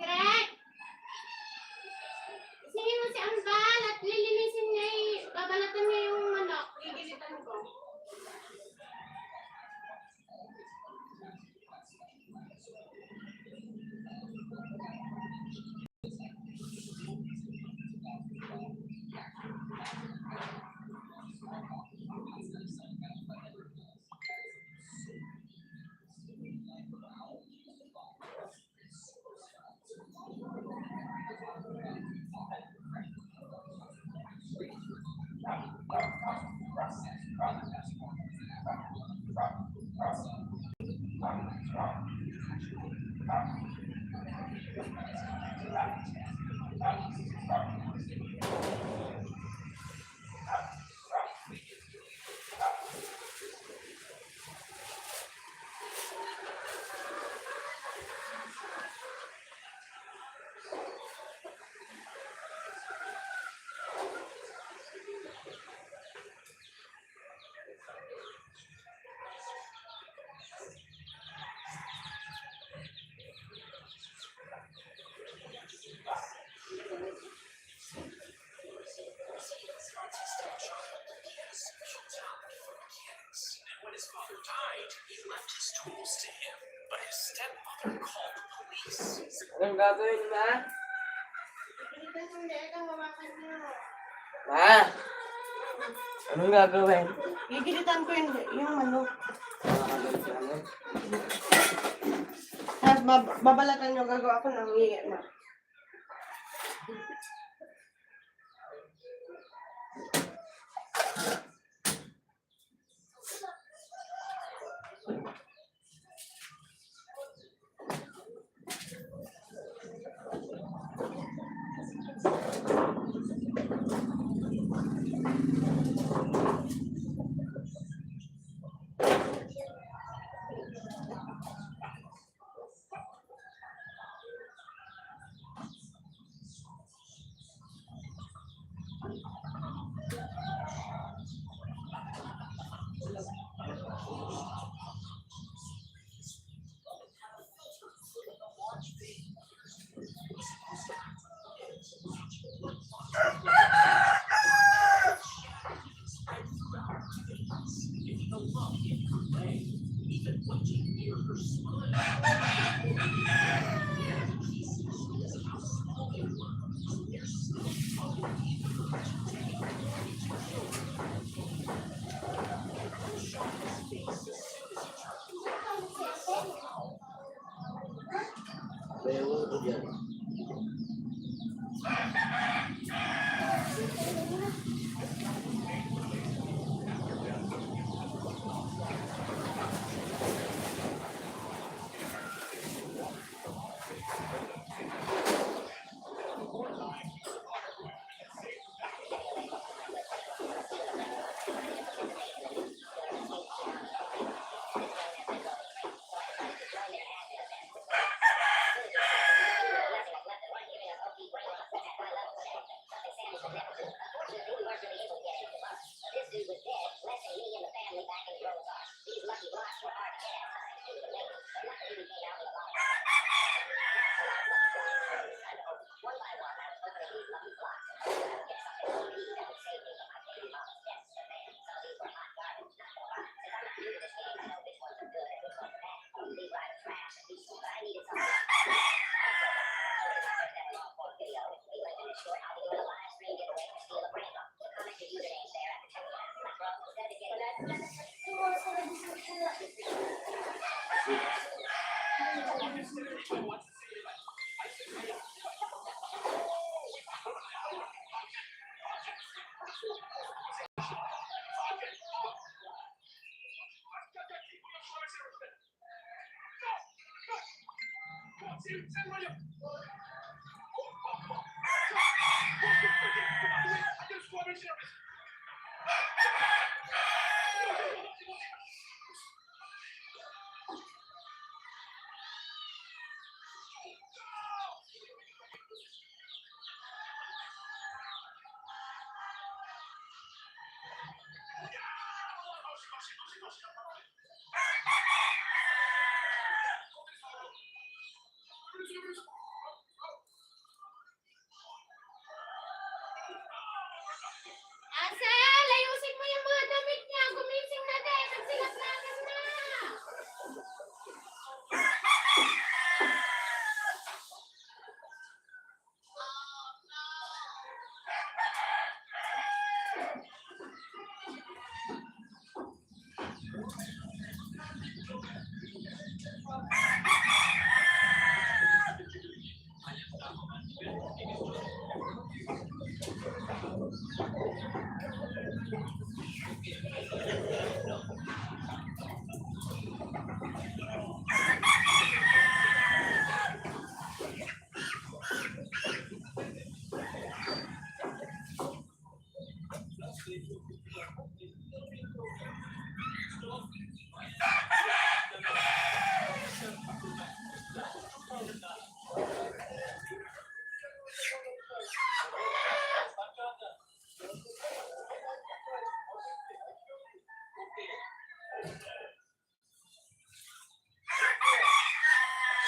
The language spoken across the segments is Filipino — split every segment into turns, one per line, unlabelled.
Greg! Singin mo si Ambal at lilinisin niya babalatan niya yung manok. Gigilitan ko.
When his father died, he left his tools to him, but his stepmother called the police.
Anong gagawin ba?
Gigilitan mo hindi. Ang mamakan niyo.
Ma! Anong gagawin?
Gigilitan ko yung manok.
Ano?
Tapos babalatan niyo. Gagawa ko ng iye na. Asel, ayusin mo yung mga damit niya. Gumising na din. Nagsilaklakan na.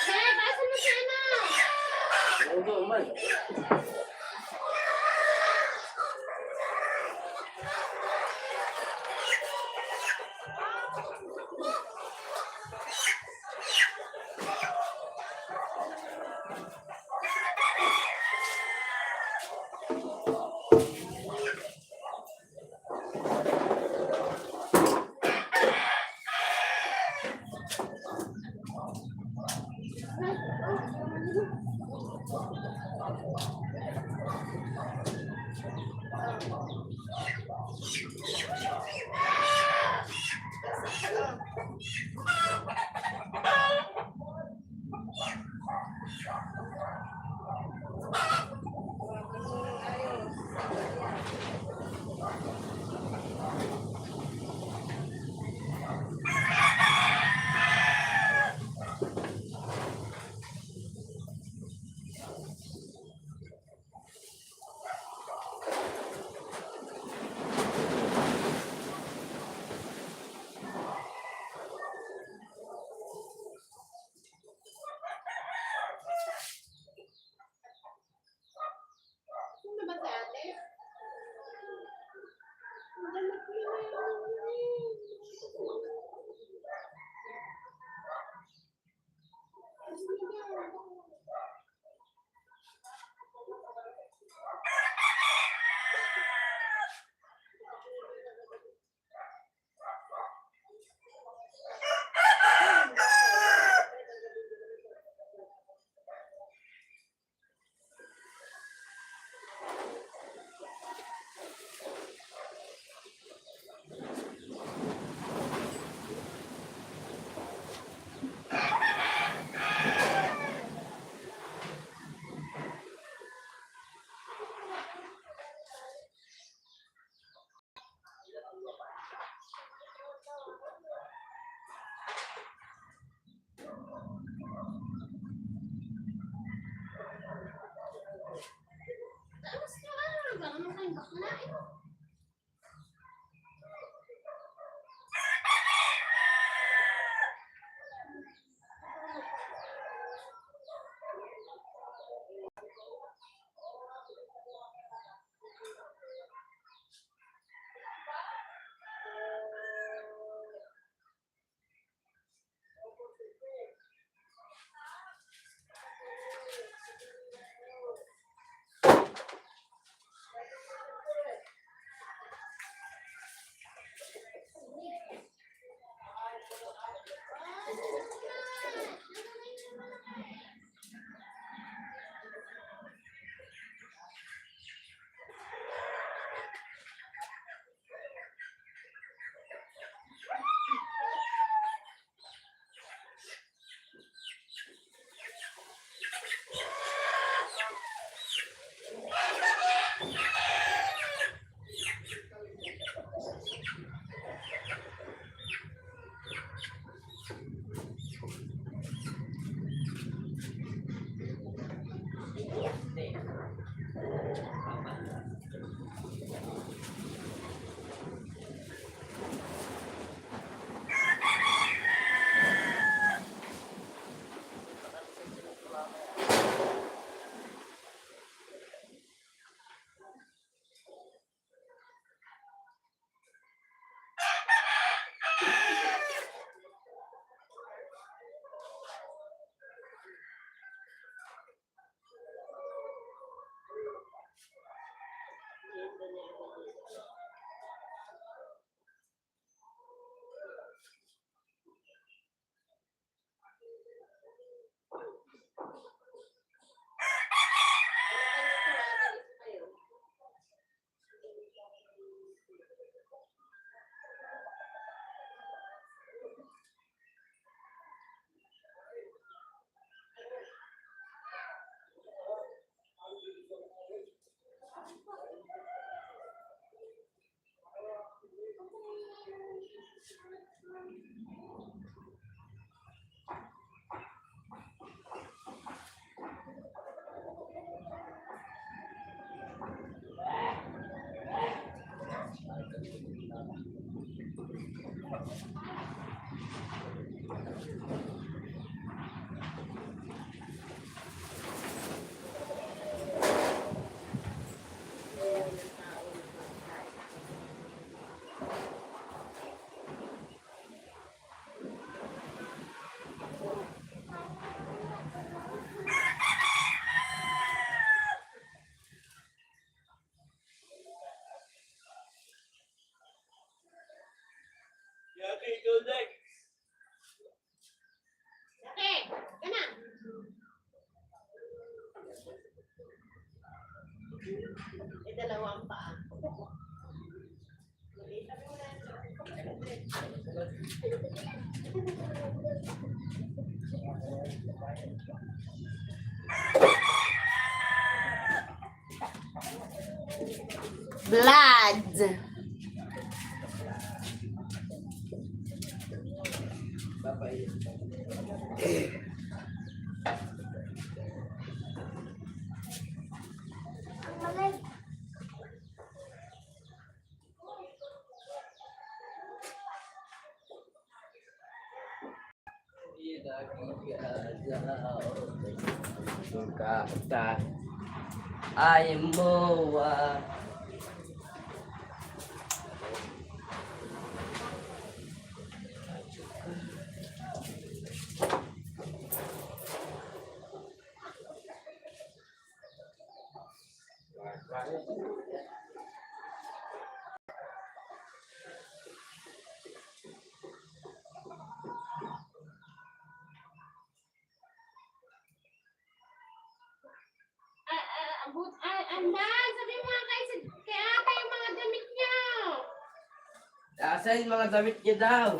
Dad, asan mo si anak?
Ano to, man?
Okay, kana. May dalawang paa.
Blood.
Suka ay mo
Andan, sabi mo nga kay ate yung mga damit niyo.
Asan yung mga damit niya daw?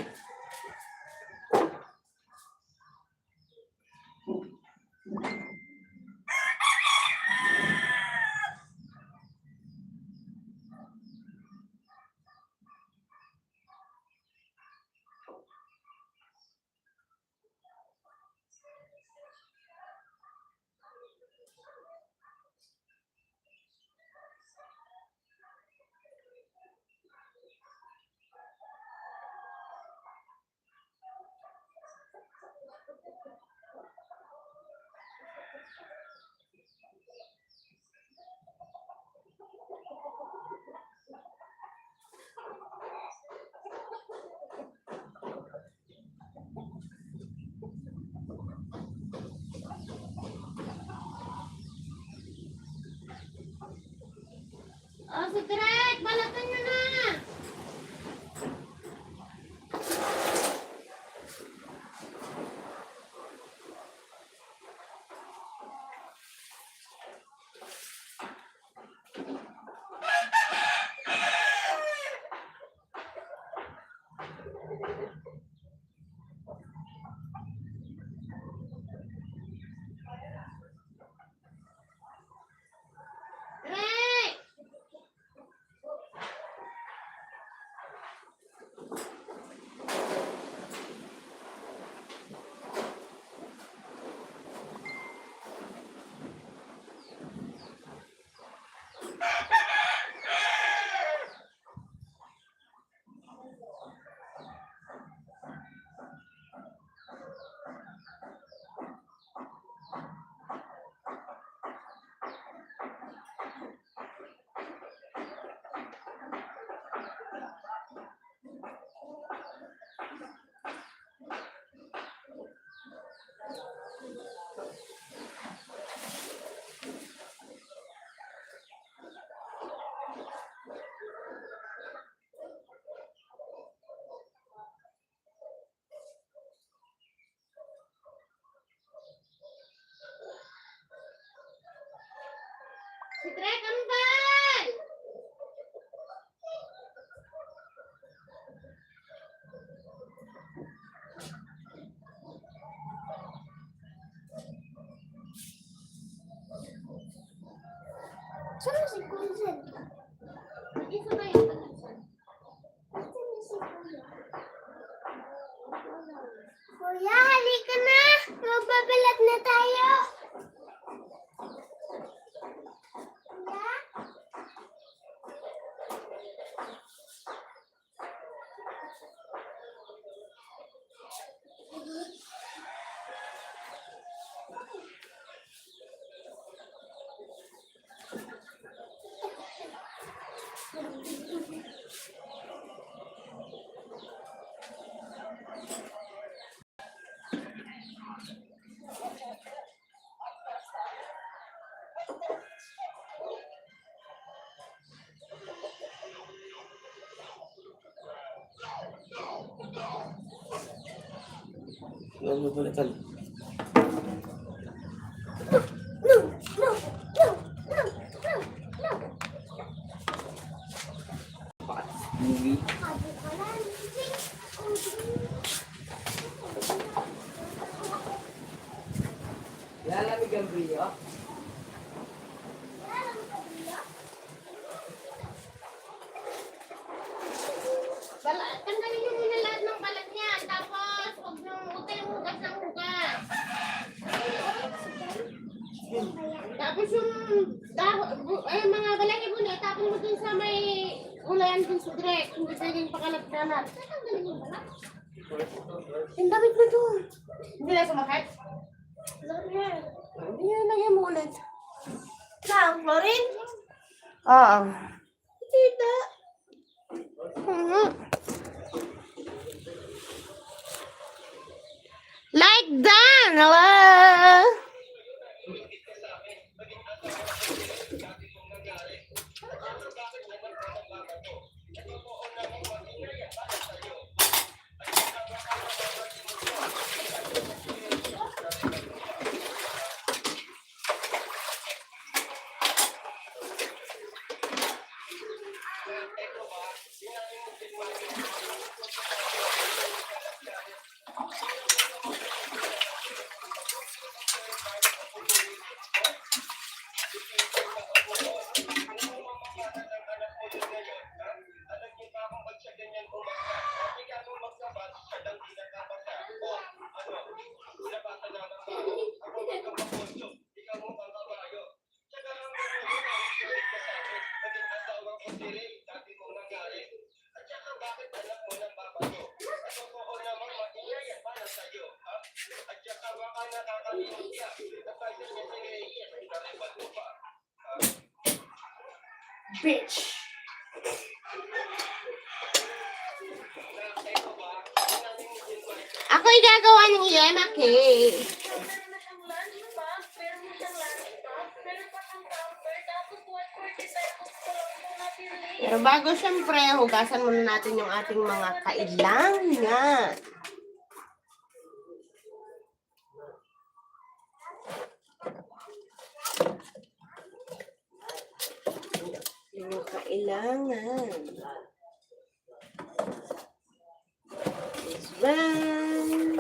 Oh, si Trek, balatan nyo na. Trek! Si Trek, ano ba?
Saan si Kunzel?
Isa ba yung panasan?
Saan si Kuya? Kuya, halika na! Magbabalat na tayo! Kuya?
Yan mo balikan.
No! No! No! No! No! No!
Movie.
Sabi ko lang,
Lalamig ang brilyo.
Tanggalin niyo muna lahat ng balat niyan. Tapos, huwag kayong hugas ng hugas. Tapos yung mga balahibo na, tapon mo dun sa may ulayan dun sa direk. Hindi pwedeng pakalat-kalat. Tanggalin yung balat.
yung damit mo doon.
Hindi na sumakit? Hindi na lagyan mo ulit.
Saan, Florin?
Oo.
Tita.
Like that! Hello!
Bitch.
Ako'y gagawa ng yema cake. Pero bago syempre, hugasan muna natin yung ating mga kailangan. Yung kailangan. This one.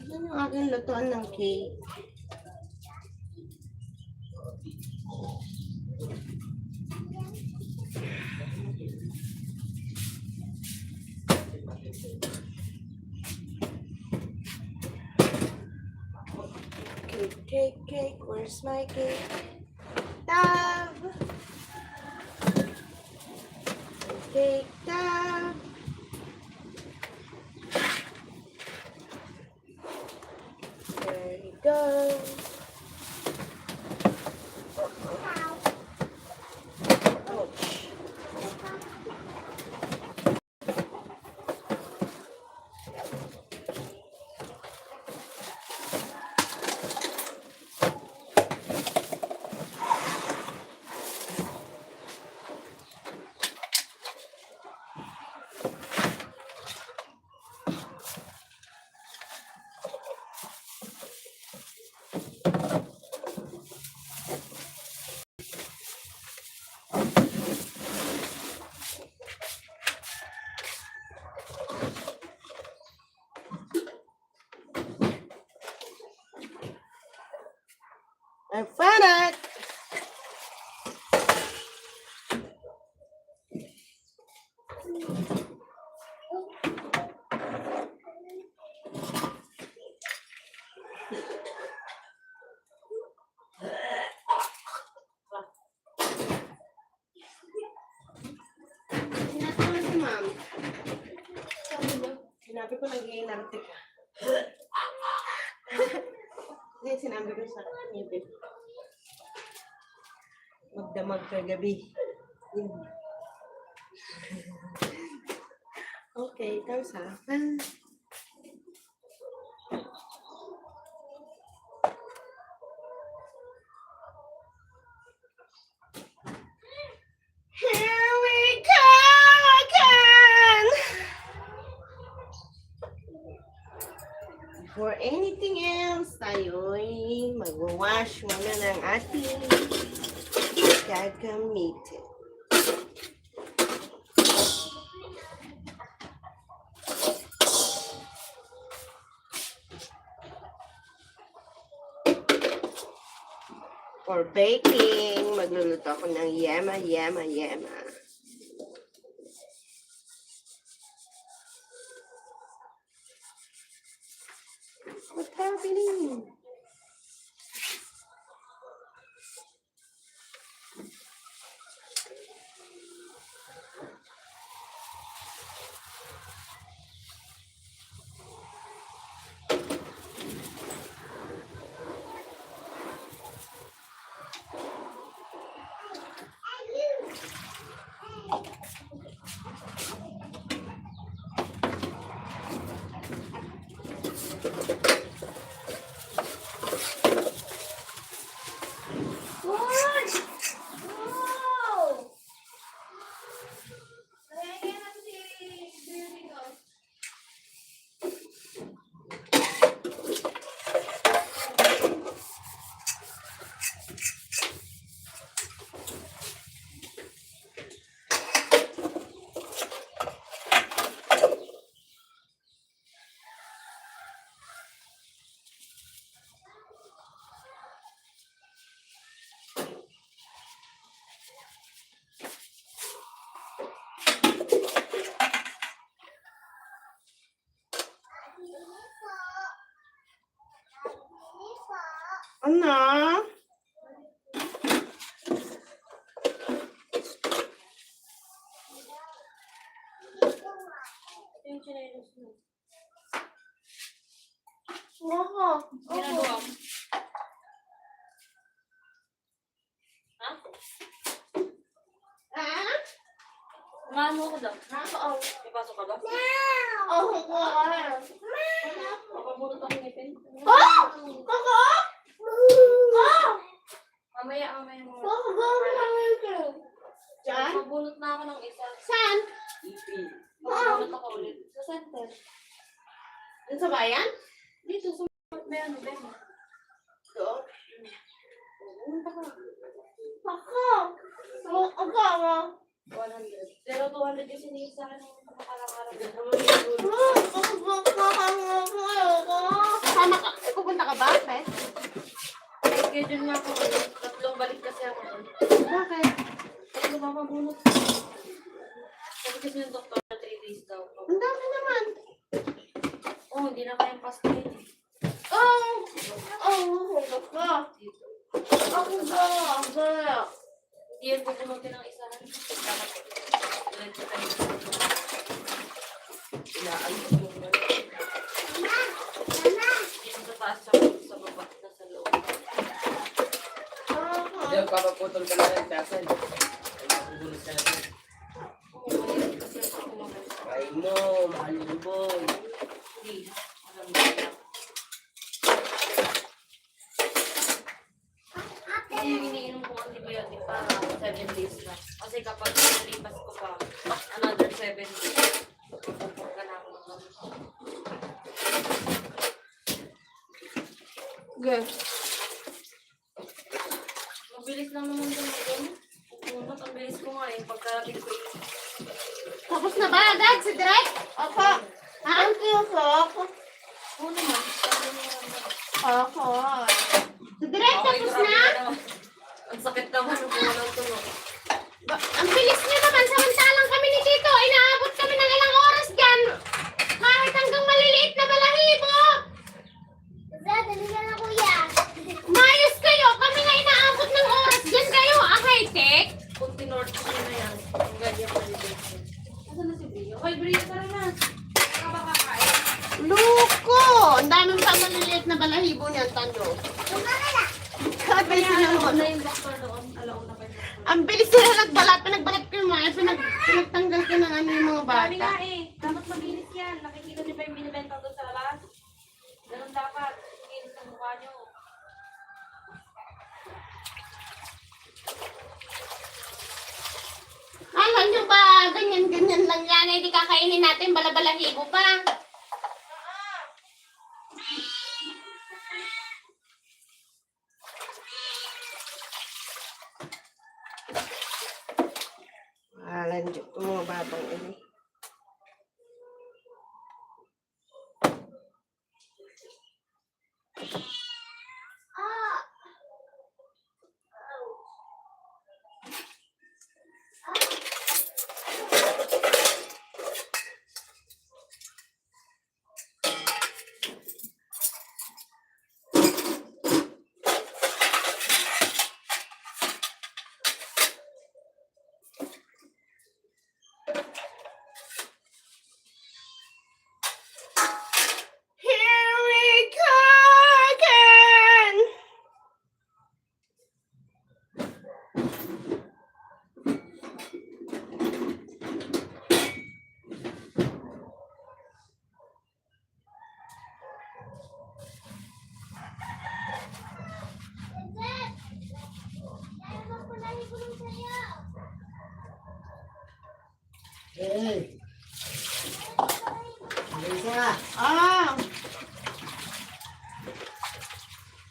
Yan ang aking lutuan ng cake. Cake, where's my cake? Tab! Cake, tab! There you go. Ouch. I found it! Sinatulog si ma'am. Sinabi ko nag-iinarte ka. Hindi, sinabi ko sa kanya, babe. Magdamag ka gabi. Yun. Okay, tapos ha. Here we come again! For anything else, tayo'y mag-wash muna ng ating gagamitin. For baking, magluluto ako ng yema. What's happening? Ano? Ako.
Ginagawa mo. Ha?
Ah?
Umano ako daw.
Oo.
May pasok ka ba?
Oh, wow.
Papabulot ako ngipin.
Oh! Koko! Oh!
Mamaya mo.
Koko, gawin namin ito. Diyan?
Papabulot na ako ng isa.
Saan?
Ipin.
Papabulot ako ulit. Sa center.
Dun sa bayan?
Dito, sa may ano, Ben.
Doon.
Pumunta ka.
Koko! Ako.
100. Pero 200 yung sinigit sa akin ng pagkakarang-karang.
Sama ka? Pupunta ka ba, Beth?
May schedule nga ako. 3 balik kasi ako.
Bakit?
Ay, lumamabulot. Sabi kasi ng doktor na 3 days daw.
Ang dami naman.
Oh, hindi na kayang pastahin eh.
Hulog ka. Ako ba?
Hindi yan pupunutin ng isahan. Dapat diretso tayo.
Inaayos mo na.
Dito sa taas sa baba na sa loob.
Hindi, papaputol ka na rin, Kasan. Bubulis ka na rin.
Oo, mahirap kasi ako kumakas.
Kain mo, mahal yung boy.
Hindi. Alam mo na. Hindi yung iniinom ko antibiotic para 7 days na. Kasi kapag nalipas ko pa, another 7 days. Pupupur ka na ako ng gamot.
Good.
bilis lang naman doon. Pumunot, ang bilis ko nga eh. Pagkarating ko eh.
Tapos na ba agad si Direk?
Opo. Ang kiyosok.
Oo naman. Sabi mo naman.
Opo.
Si Direk,
Okay,
tapos
grabe
na?
ka naman. Ang sakit naman nung walang tunog.
Ang bilis niyo naman, samantalang kami ni Tito, inaabot kami ng ilang oras dyan. Kahit hanggang maliliit na balahibo.
Dali na na kuya.
Mayos kayo, kami nga inaabot ng oras dyan kayo. Ah, high-tech.
Kung tinorto ko na yan, ang ganyan maliliit. Asan na si Brio? Hoy, Brio, tara na. Baka ba kakain?
Luko! Ang daming pa maliliit na balahibo niyan, Tando. Sabi
Kaya
sila
alam ko
naman.
na yung doktor doon. Alam ko na kayo.
Ang bilis sila nagbalat. Pinagbalat ko yung mga. Pinagtanggal ko ng ano yung mga
Sabi
bata.
nga eh, dapat maginis yan. Nakikita niyo ba yung binibenta doon sa labas? Ganun dapat. Ginis ang mukha niyo.
Alam nyo ba, ganyan-ganyan lang yan. Eh, di kakainin natin balabalahibo pa. Alam nyo, mga batang ini. Here we go again!
Hey! Lisa!
Ah!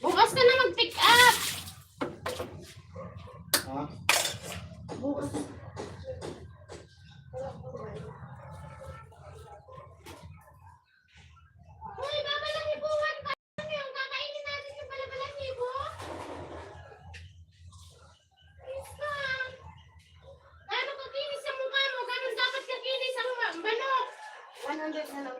Bukas ka na mag-pick up!
Ha?
Bukas. Uy, babalahibuhan ka! Ano yung kakainin natin yung balabalahibo? Isa! Gano'n kakinis ang mukha mo, gano'n dapat kakinis ang manok! 100 na lang.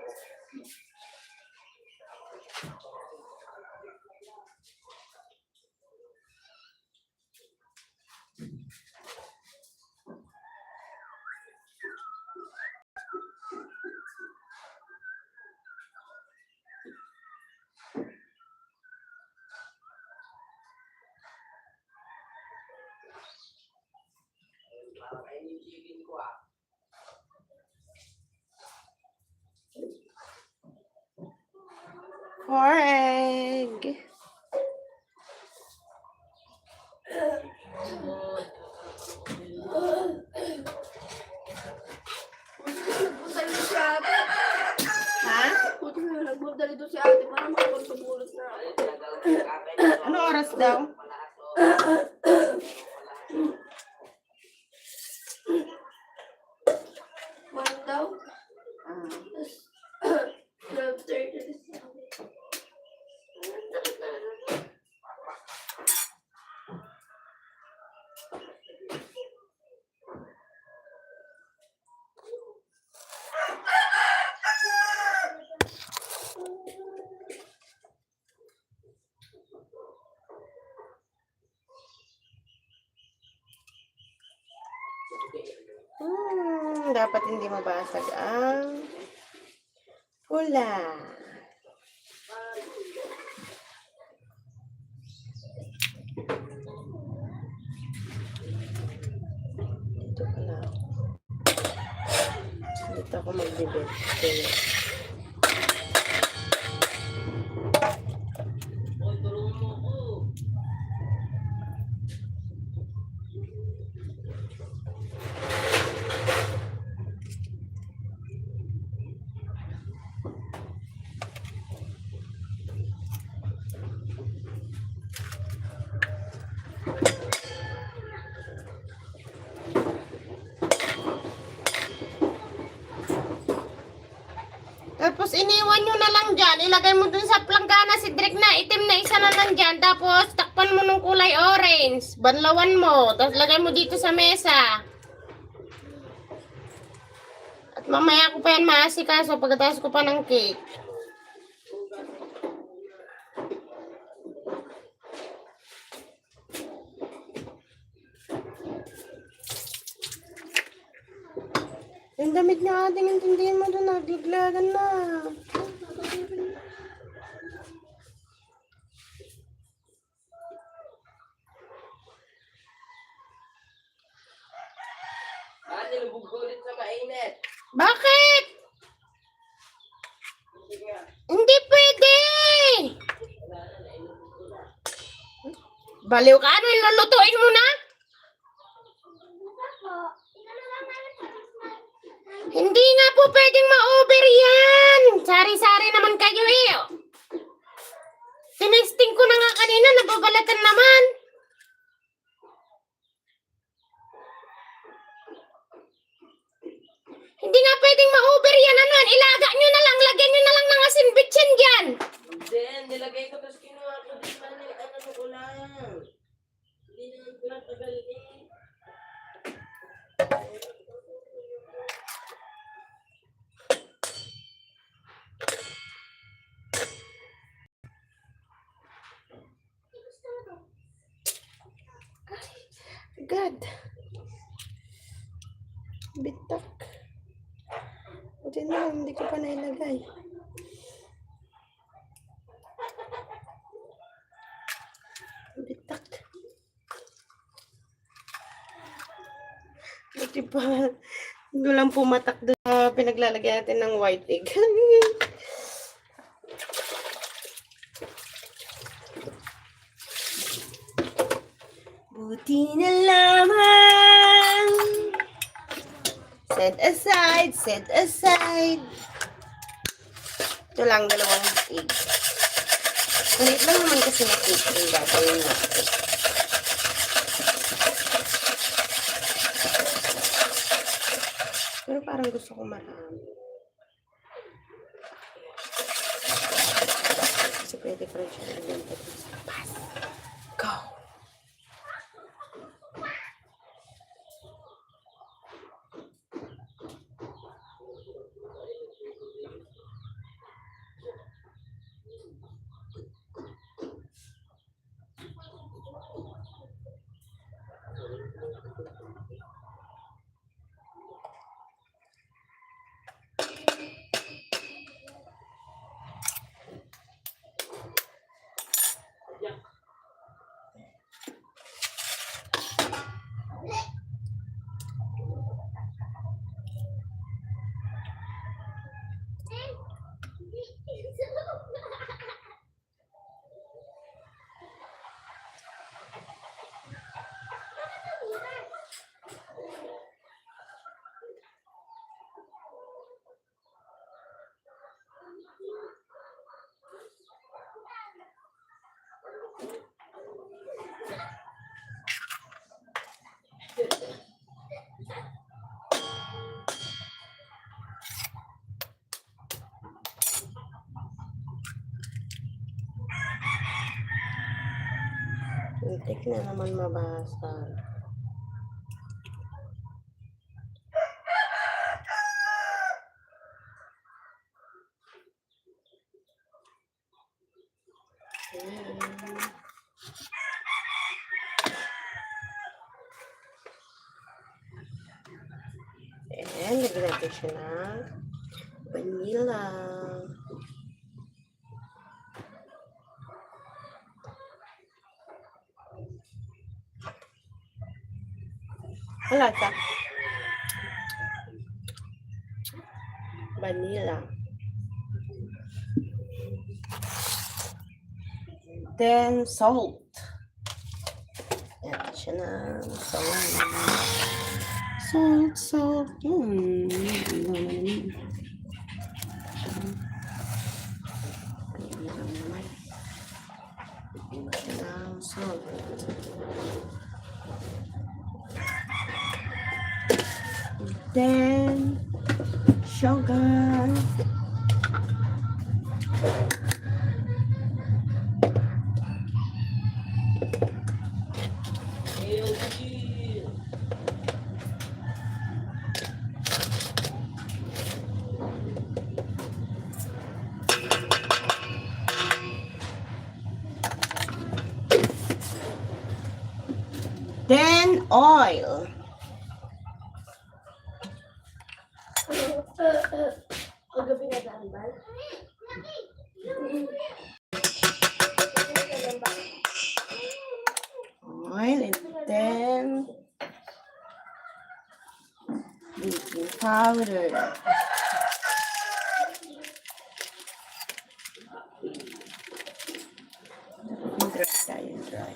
Kakainin yung chicken ko ah.
Poreg! Ha?
Buti na nagbudali doon si ate para makapagpagulot na ako.
Ano oras daw?
One daw.
Ah.
12:30 na siya.
Dapat hindi mabasag ang pula. Dito pala ako. Dito ako magbibig.
Hoy, tulungan mo ako.
ilagay mo dun sa planggana si Drake na itim na isa na nandyan. Tapos, takpan mo ng kulay orange. Banlawan mo. Tapos, lagay mo dito sa mesa. At mamaya ko pa yan maasikaso pagkatapos ko pa ng cake. Yung damit na ating intindihin mo doon, naglaglagan na.
Nilubog ko ulit sa mainit.
Bakit?
Sige nga.
Hindi pwede! Baliw ka? Ano yung lulutuin mo na? Hindi nga po pwedeng ma-over yan. Sari-sari naman kayo eh. Tinesting ko na nga kanina, nababalatan naman. Hindi nga pwedeng ma-over yan. Ano yan? Ilaga nyo na lang. Lagyan nyo na lang ng asin bitchin dyan.
Then, nilagay ko tapos kinuha ko din man yung ano ko lang. Hindi naman ko lang tagal eh.
God. Bitak. Buti na lang, hindi ko pa nailagay. Bitak. Buti pa. Hindi lang pumatak doon sa pinaglalagay natin ng white egg. Buti na lamang. Set aside, set aside. Ito lang, dalawang egg. Ulit lang naman kasi na egg yung gagawin natin. Pero parang gusto ko marami. Kasi pwede pa rin siya nagawin sa labas. Go! Muntik na naman mabasa. And lagyan natin siya ng vanilla. Wala siya. Vanilla. Then salt. Yan siya na salt. Salt, salt. Salt. Then sugar. Then, oil.
Paggabi na tambal.
Oil, and then baking powder. Yung dry tayo, dry.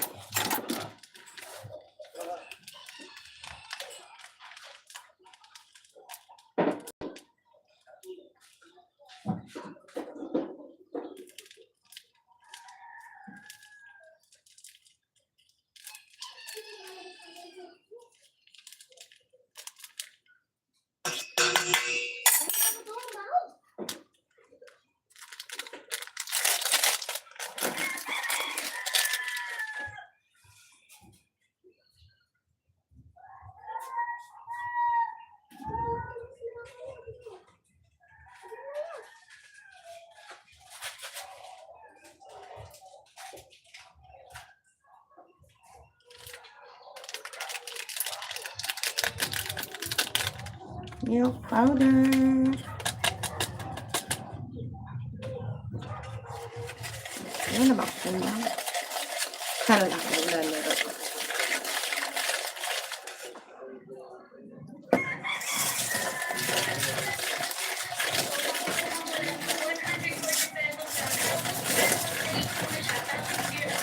Milk powder. Ano na ba ako na? Karoon ako naglalaro ko.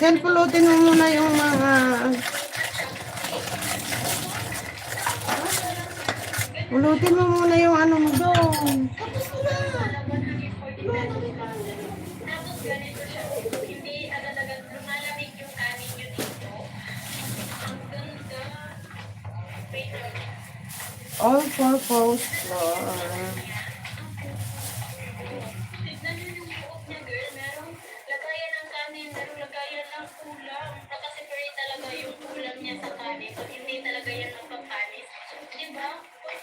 Then, pulutin mo muna yung mga... Pulutin mo muna yung ano mo doon.
Tapos ganito siya. Hindi agad-agad lumalamig yung kanin nyo dito. Ang ganda. Wait lang.
All-purpose flour.
Tignan nyo yung buhok niya, girl. Merong lagayan ng kanin, merong lagayan ng kulang. Nakaseparate talaga yung kulang niya sa kanin. So, hindi talaga yan magpapanis. Diba?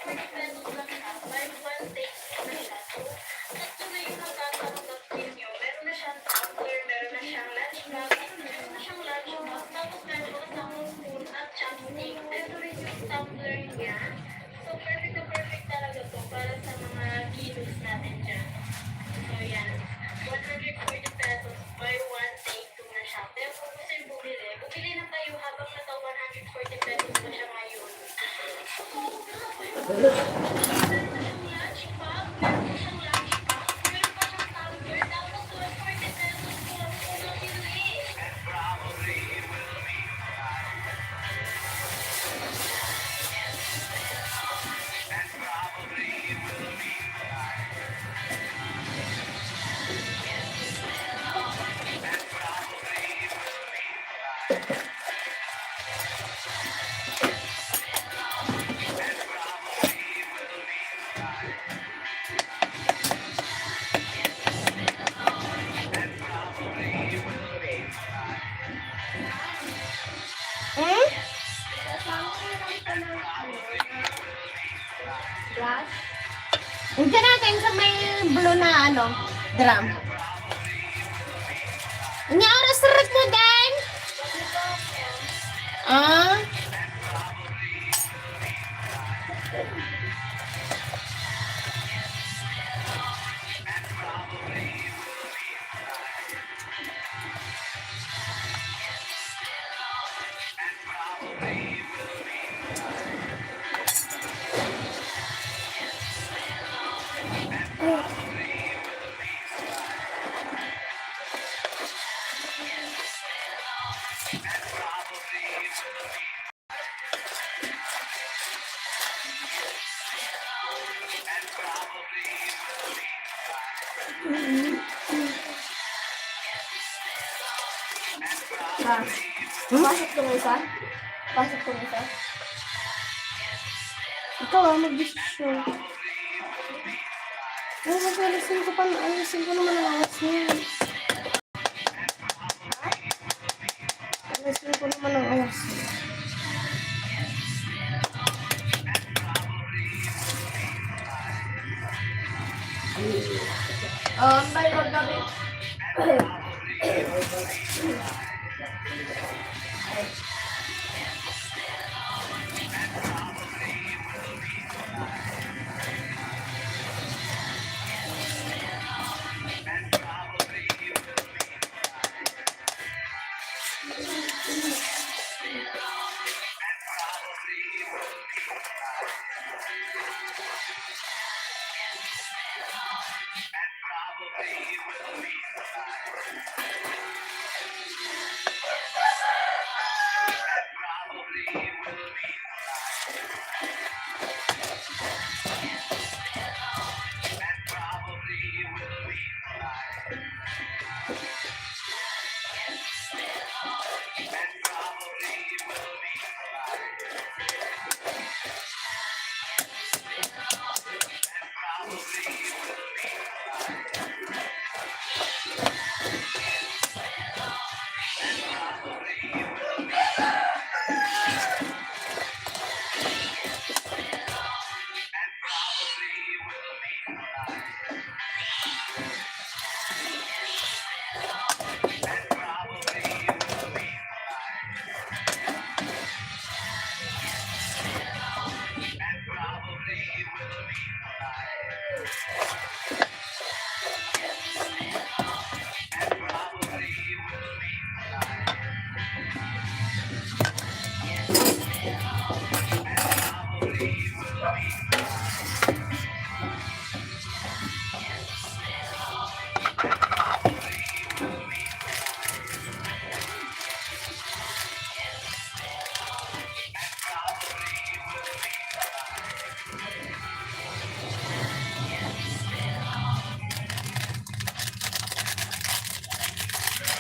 40 pesos lang siya. By one take na siya. So, tatlo na yung nagkakaroon ninyo. Meron na siyang tumbler, meron na siyang lunch bag, meron na siyang lunch bag, tapos meron na siyang spoon at chopstick. Ito rin yung tumbler niya. So, perfect na perfect talaga to para sa mga kiddos natin dyan. So, yan. 140 pesos by one take two na siya. Pero kung gusto yung bumili na tayo habang nasa 140 pesos na siya ngayon. Meron pa siyang lunch bag, meron pa siyang lunch bag, meron pa siyang tumbler, tapos 140 pesos lang po na pinili.
Hmm?
Brush.
Hindi natin sa may blue na ano, drum. Ang oras na rin mo, Dan? Ah?
Pasok ko isa. Pasok ko isa.
Ikaw mag-desisyon. Ay, mag-alisin ko pa. Alisin ko naman ang awas niya. Alisin ko naman ang awas niya.
May magabi.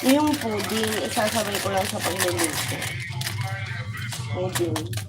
Yung pudding, isasabay ko lang sa pagluluto. Pudding.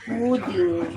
Pudding.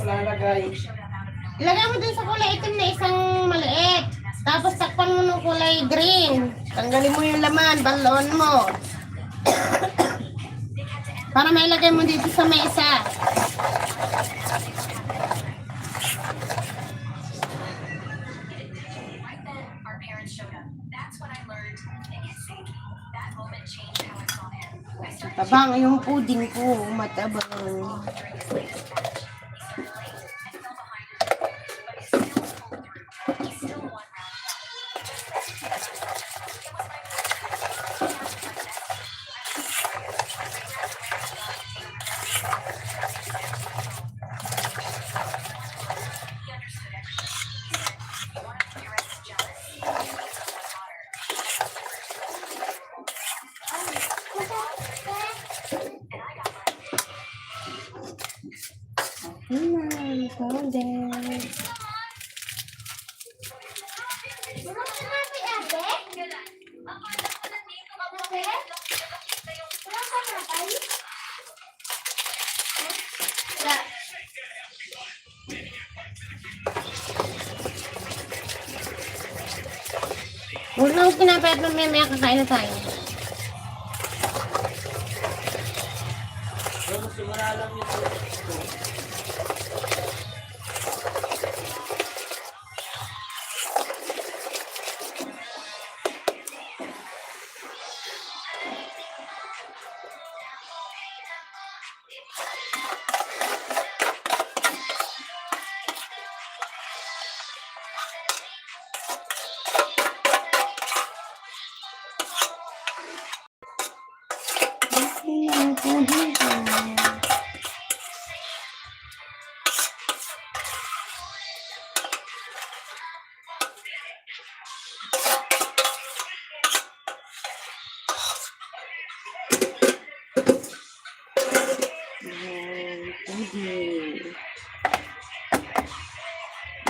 lalagay.
Ilagay mo din sa kulay itim na isang maliit. Tapos takpan mo ng kulay green. Tanggalin mo yung laman, balon mo. Para mailagay mo dito sa mesa.
Right then, our parents showed up. That's when I learned it gets safe. That moment changed how I saw him. I started
Tabang yung pudding ko, matabang.
during his latest match. He started late and fell behind him, but he still pulled through. He still won round one. Just then, it was my first time. He was my best. I was serious. My great grandparents wanted to take me down. He understood everything. He said, "You want to make your ex jealous? You need someone hotter." And I got mine.
Ano sinabi, ate?
Akala ko nandito ka pa
Ate?
nakita yung
Wala ka nabay?
Wala. Huwag na akong pinapayat ng meme, kakain na tayo.
Pero simula lang yung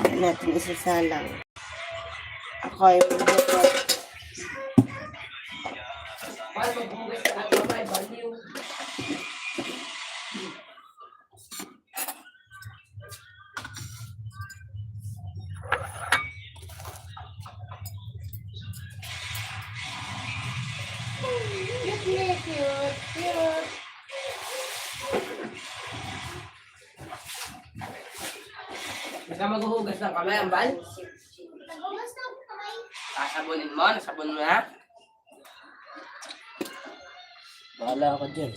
Hindi natin isasalang. Ako ay magbubuhat.
Ay, magbugas ka at mamay, baliw.
Cute.
Basta maghuhugas ng kamay, ambal.
Nagugas na ako kamay.
Sasabunin mo, nasabon mo na. Bahala ako dyan.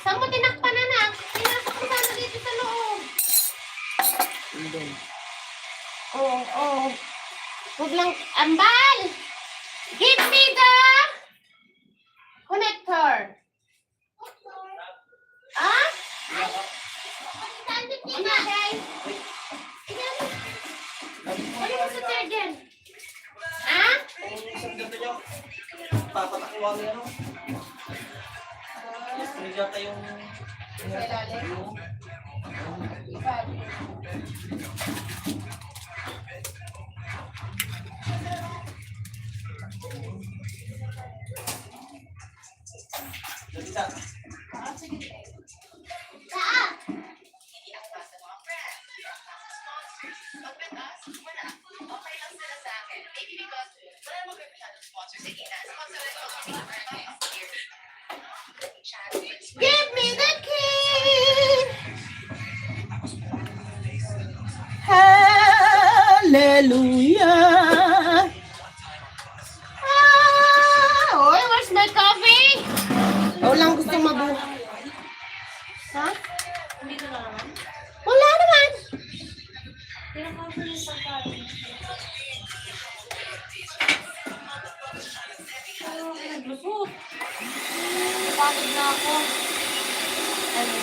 Saan mo tinakpan, anak? Tinakpan ko sana dito sa loob.
Hindi.
Oo. Huwag lang, ambal! Give me the connector. Ah? Ina, guys. Ano mo sa charger? Ah?
Isang ganito nyo, papatakiwa mo yan. Hindi yata yung... Dalita.
Hindi ang basa mga friends. Hindi ang basa sponsors. But with us, wala. Okay lang sila sa akin. Maybe because wala namang masyadong sponsors. Sige na. Sponsor na ito. Hindi na
Give me the key. Hallelujah. Oy, where's my coffee? Lang gusto mabuhay. Ha?
Dito na naman.
Wala naman.
Tinakapin yung pagkain. Ano ako naglusot? Napagod na ako. Ano?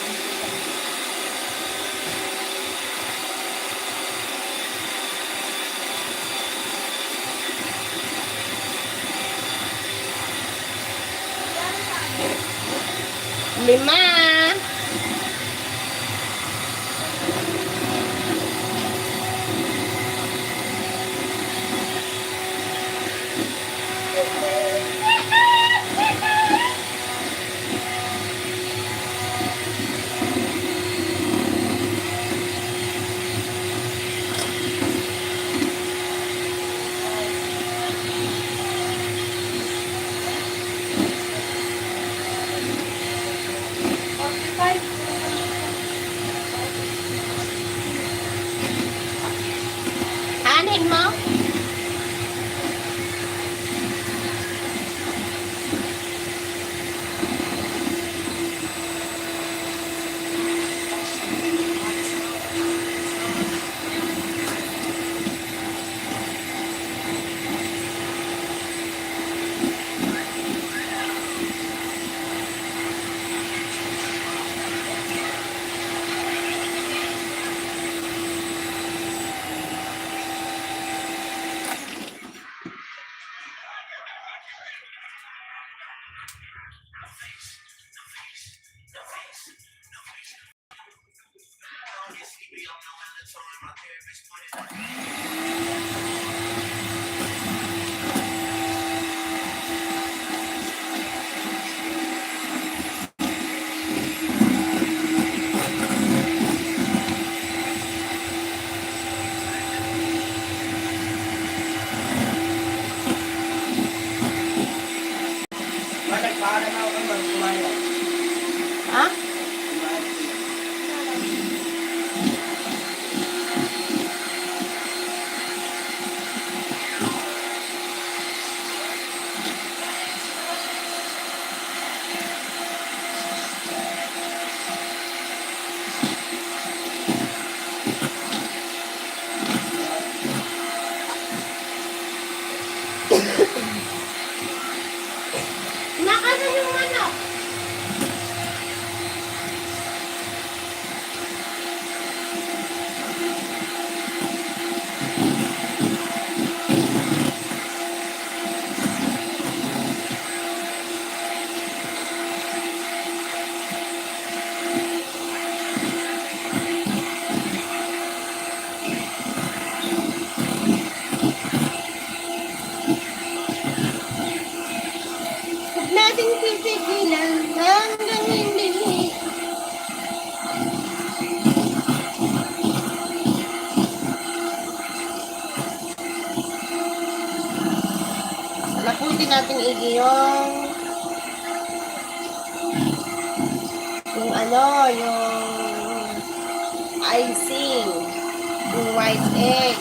5.
Nagpaalam ako kay Mark kumain.
Ha?
Nakasa yung ano?
Huwag natin pipigilan hanggang hindi. Laputin natin yung ano, yung icing, yung white egg.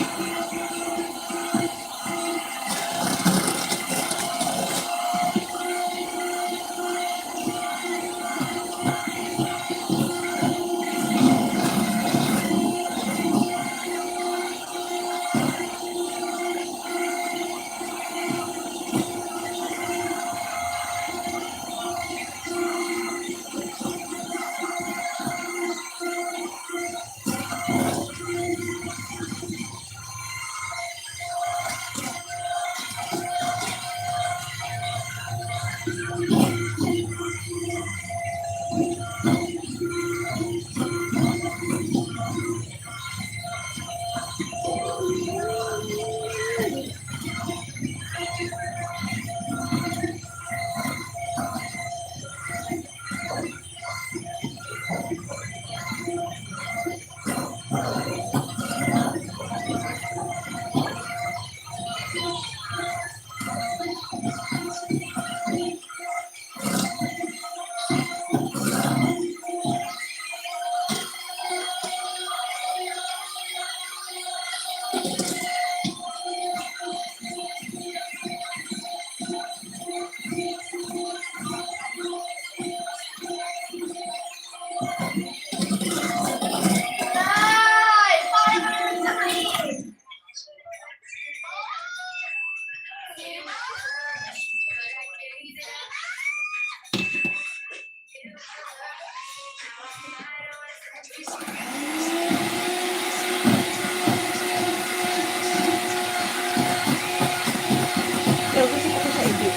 Pero gusto ko sa edit.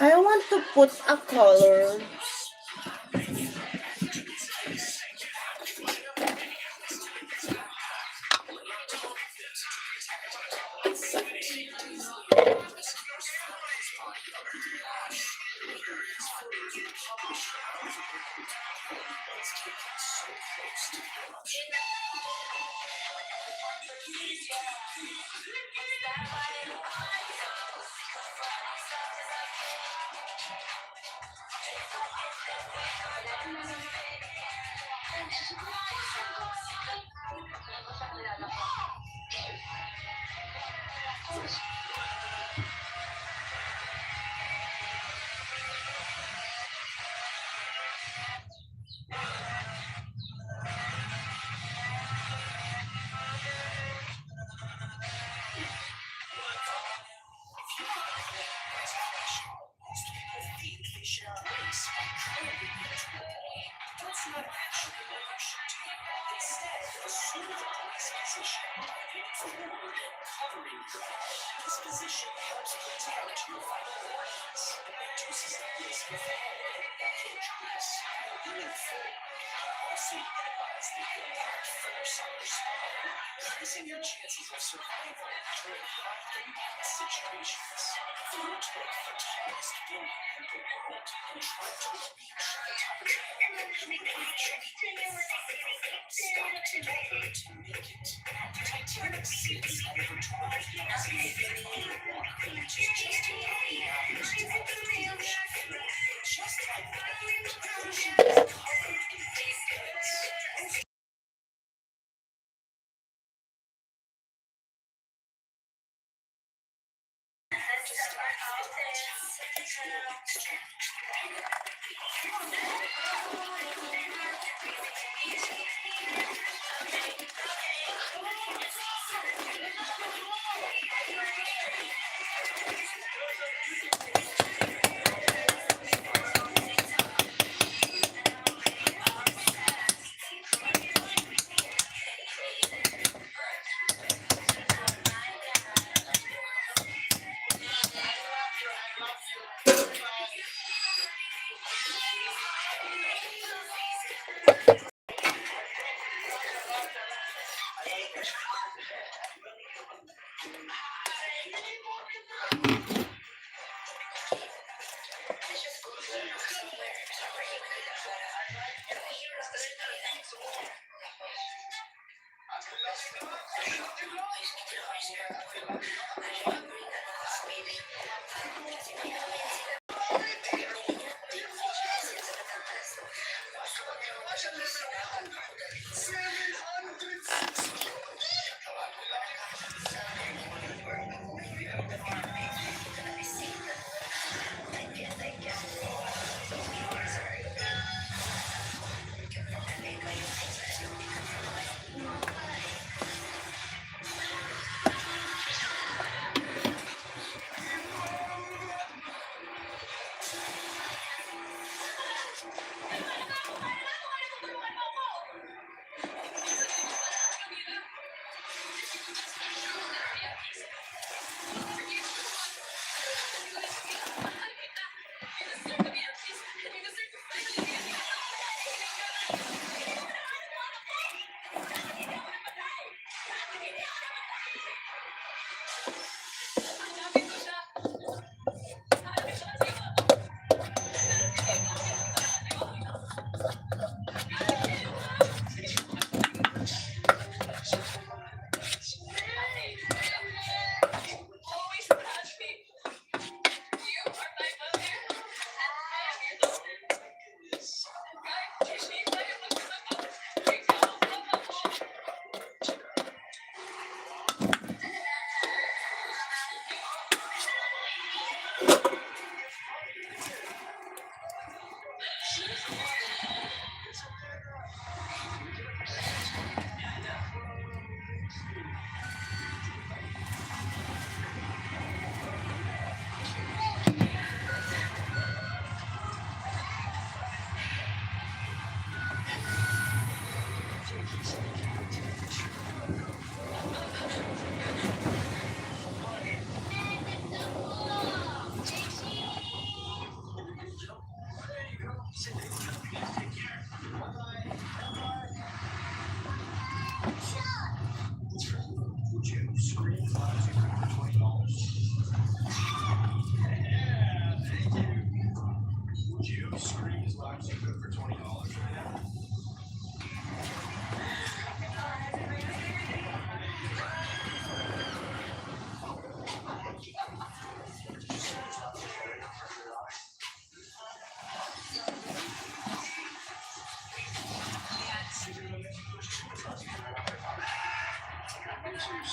I want to put a color.
Increasing your chances of survival during high-impact situations. Take the tallest building in the world and try to reach the top. You reach stop together to make it. Titanic sinks over 12 years underwater, which is just about the average depth of the ocean. Just like that, the ocean is covered in deep pits.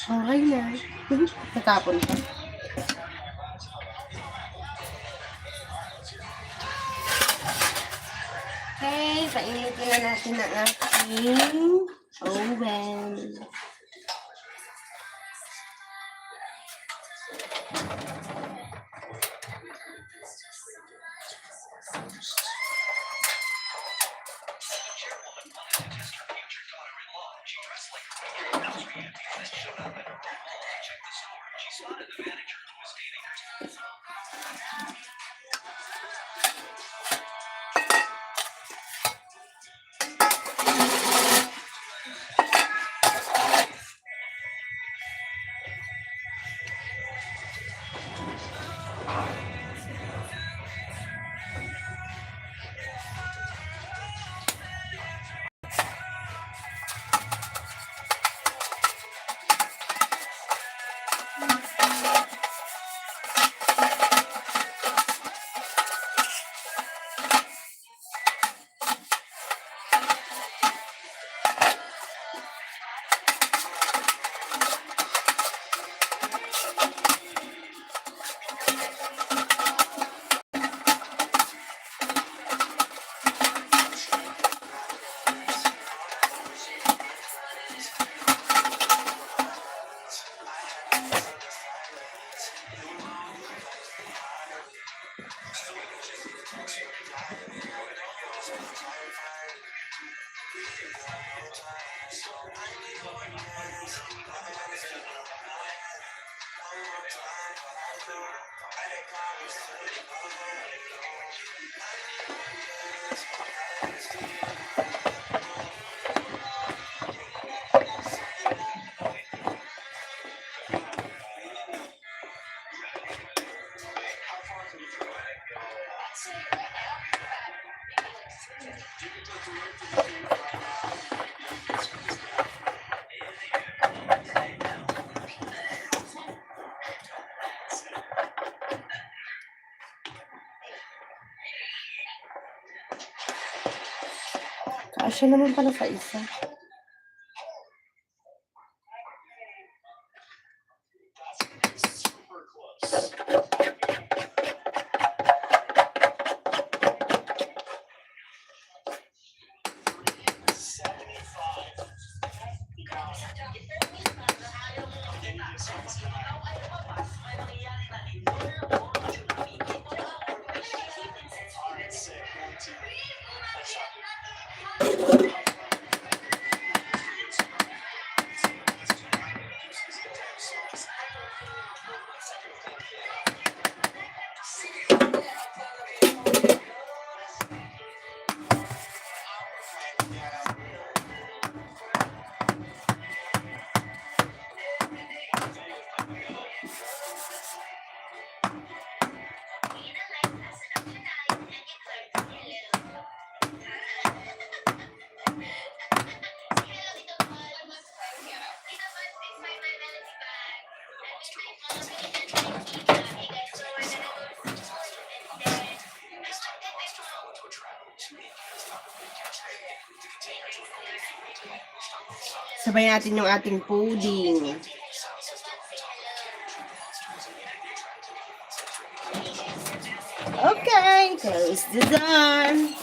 Okay na. Natapon pa. Okay, painitin na natin ang ating oven. Kasya naman pala sa isa. Sabay natin yung ating pudding. Okay, close the door.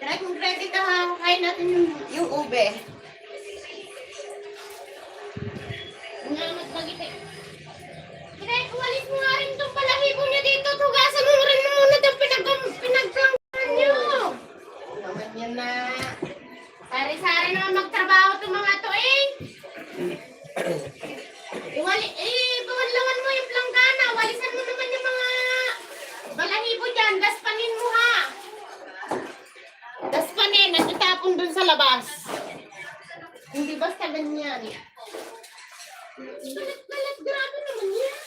Try kung ready ka ha. Kain natin yung ube.
Kaya umalis mo nga rin itong balahibo niya dito. Tugasan mo rin muna itong pinagplangan niyo.
Naman yan na.
Sari-sari naman magtrabaho.
labas. Hindi basta ganyan. Kalat, grabe naman yan.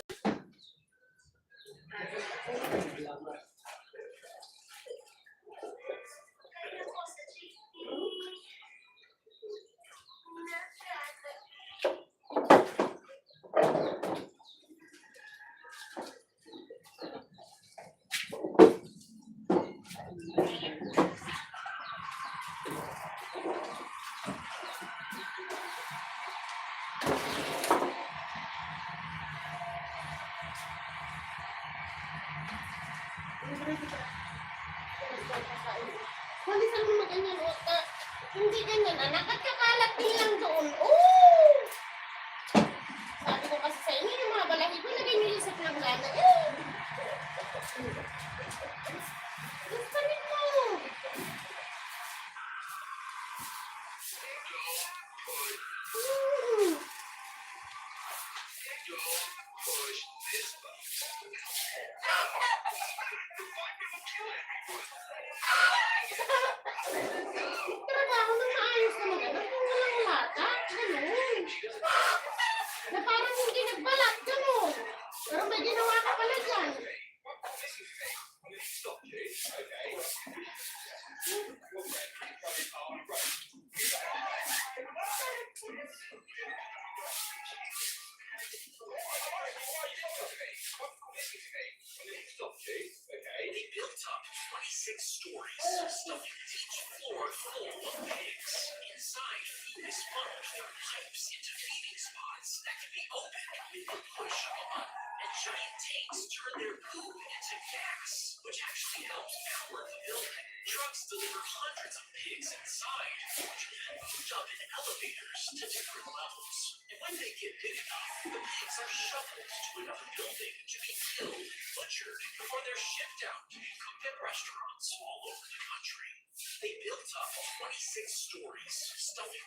Walisan mo na ganyan, o. Hindi ganyan, anak. At kakalat din lang doon. Oh! Sabi ko kasi sa inyo, yung mga balahibo, lagay nyo yung sa planggana. Gustanin mo. Trabaho ng maayos na mag-anak kung walang lata. Ganun. Na parang hindi nagbalat. Ganun. Pero may ginawa ka pala dyan.
They built up 26 stories, stuffing each floor full of pigs. Inside, this funneled their pipes into feeding spots that can be opened with the push of a button. And giant tanks turn their poop into gas, which actually helps power the building. Trucks deliver hundreds of pigs inside, which are then moved up in elevators to different levels. And when they get big enough, the pigs are shoveled to another building to be killed and butchered before they're shipped out and cooked at restaurants all over the country. They built up 26 stories, stuffing.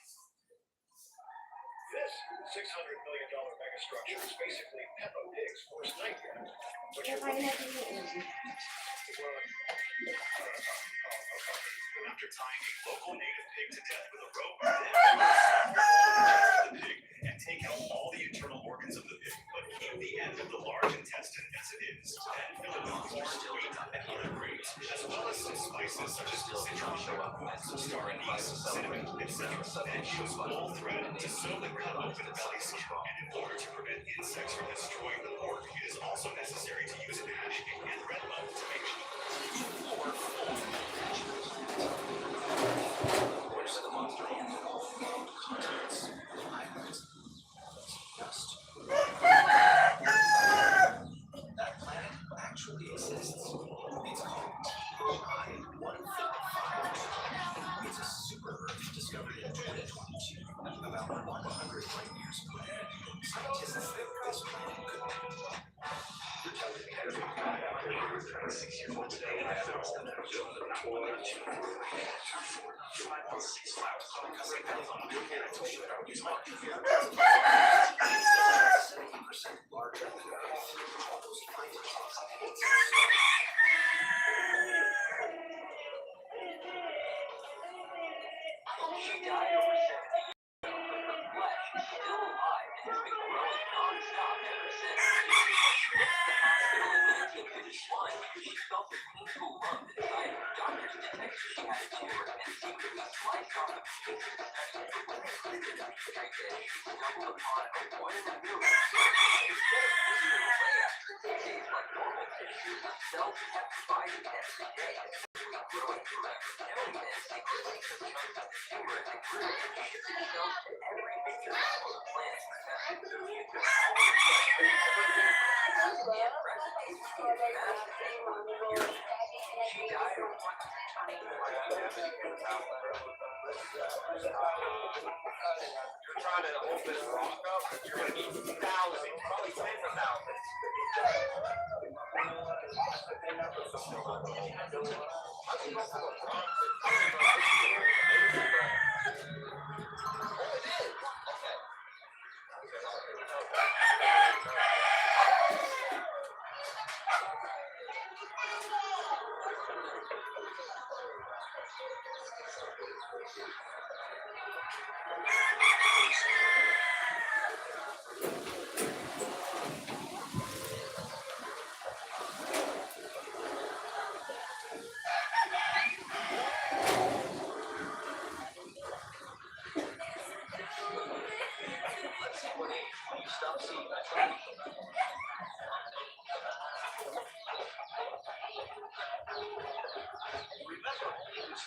This $600 million megastructure is basically Peppa Pig's worst nightmare. But you're
After tying a local native pig to death with a rope, the pig and take out all the internal organs of the pig, but keep the end of the large intestine as it is. Then fill it with corn, wheat, and other grains, as well as some spices such as citron, star anise, cinnamon, etc. Then use wool thread to sew the cut open belly skin. And in order to prevent insects from destroying the pork, it is also necessary to use ash and red mud to make sure the floor full of
Where's the monster animal? Contents, islands, dust. That planet actually exists. It's called THI-155. It's a super Earth discovered in 2022, about 100 light years away. Scientists think this planet could be. You're telling me there's a guy out there who's 26 years old today and I have all the larger than Earth. All those findings.
She died over 17 but her flesh is still alive and has been growing non-stop ever since. In 1951, she felt a painful lump inside her. Doctors detected she had a tumor and secretly sliced off a piece of the study. When they put it in a picture dish, she stumbled upon a one-in-a-million. Instead of pushing it away after 10 days like normal tissues, cells kept dividing every day. Growing forever, knowing this, they released the chunks of the tumor as it grew and shipped the cells to every major cell on the planet. She died of what? You're trying to hold this rock up, you're going to need thousands, probably tens of thousands.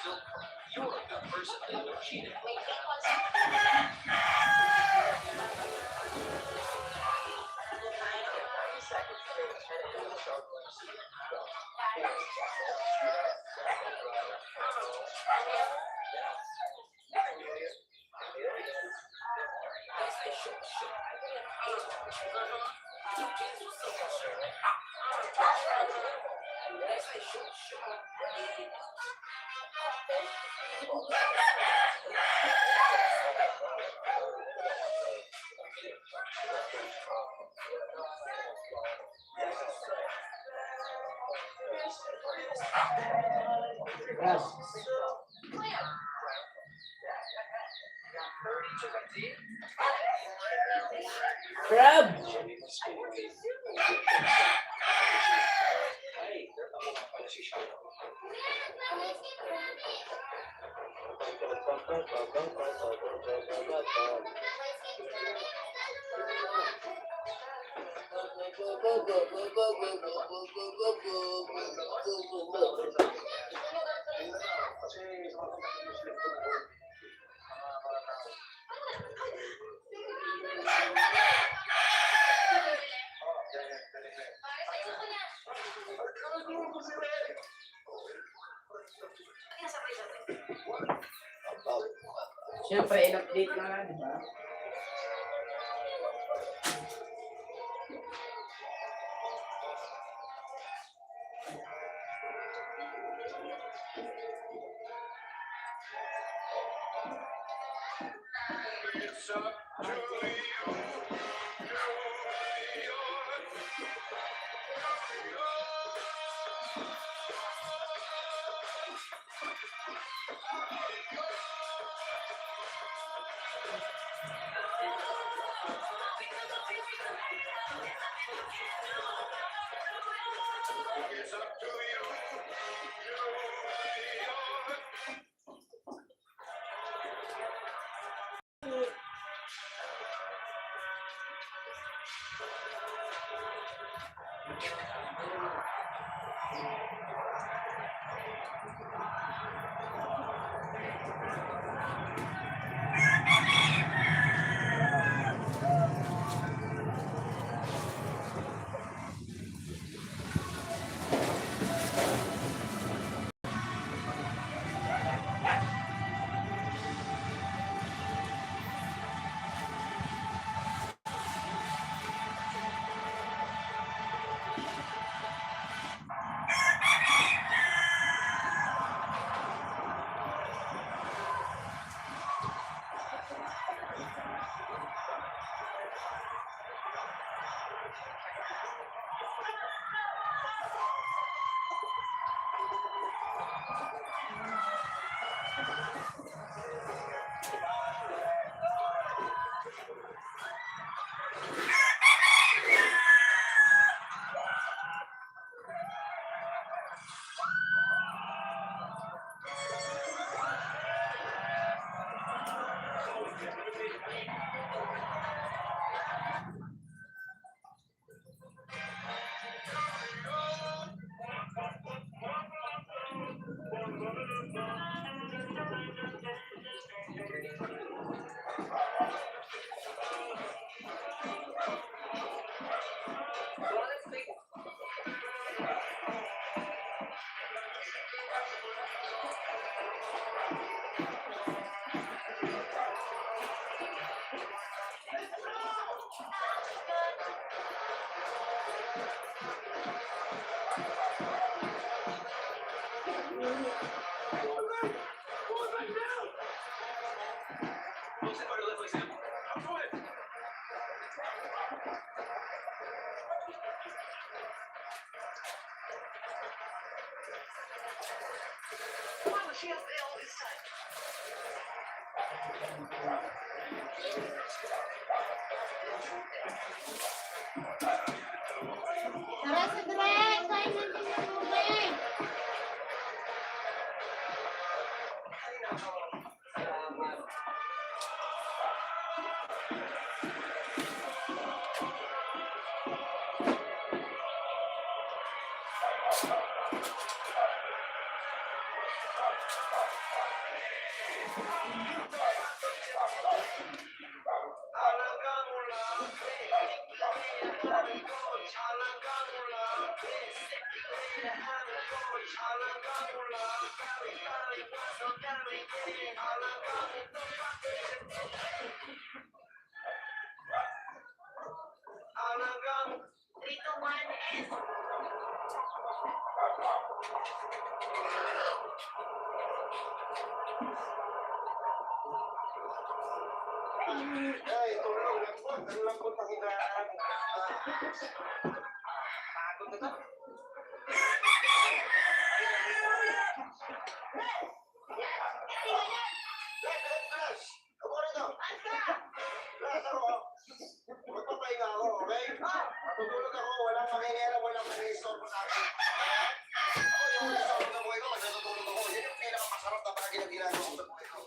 still you're a good person that would cheat it.
Crab! Siyempre, in-update na nga, di ba?
Tara sa direct! Kain natin ng tubig!
Halagang 3 to 1 and
Ay, tulong lambot. Ang lambot ang higaan.
Pagod na to.
Flash! Ako rito! Flash ako! Magpapahinga ako, okay? Matutulog ako, walang makikialam, walang makikisorbo sa akin. Ako yung makikisorbo sa buhay ko, pag natutulog ako. Yan yung pinakamasarap na bagay na ginagawa ko sa buhay ko.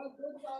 Ay, kuya, kuya!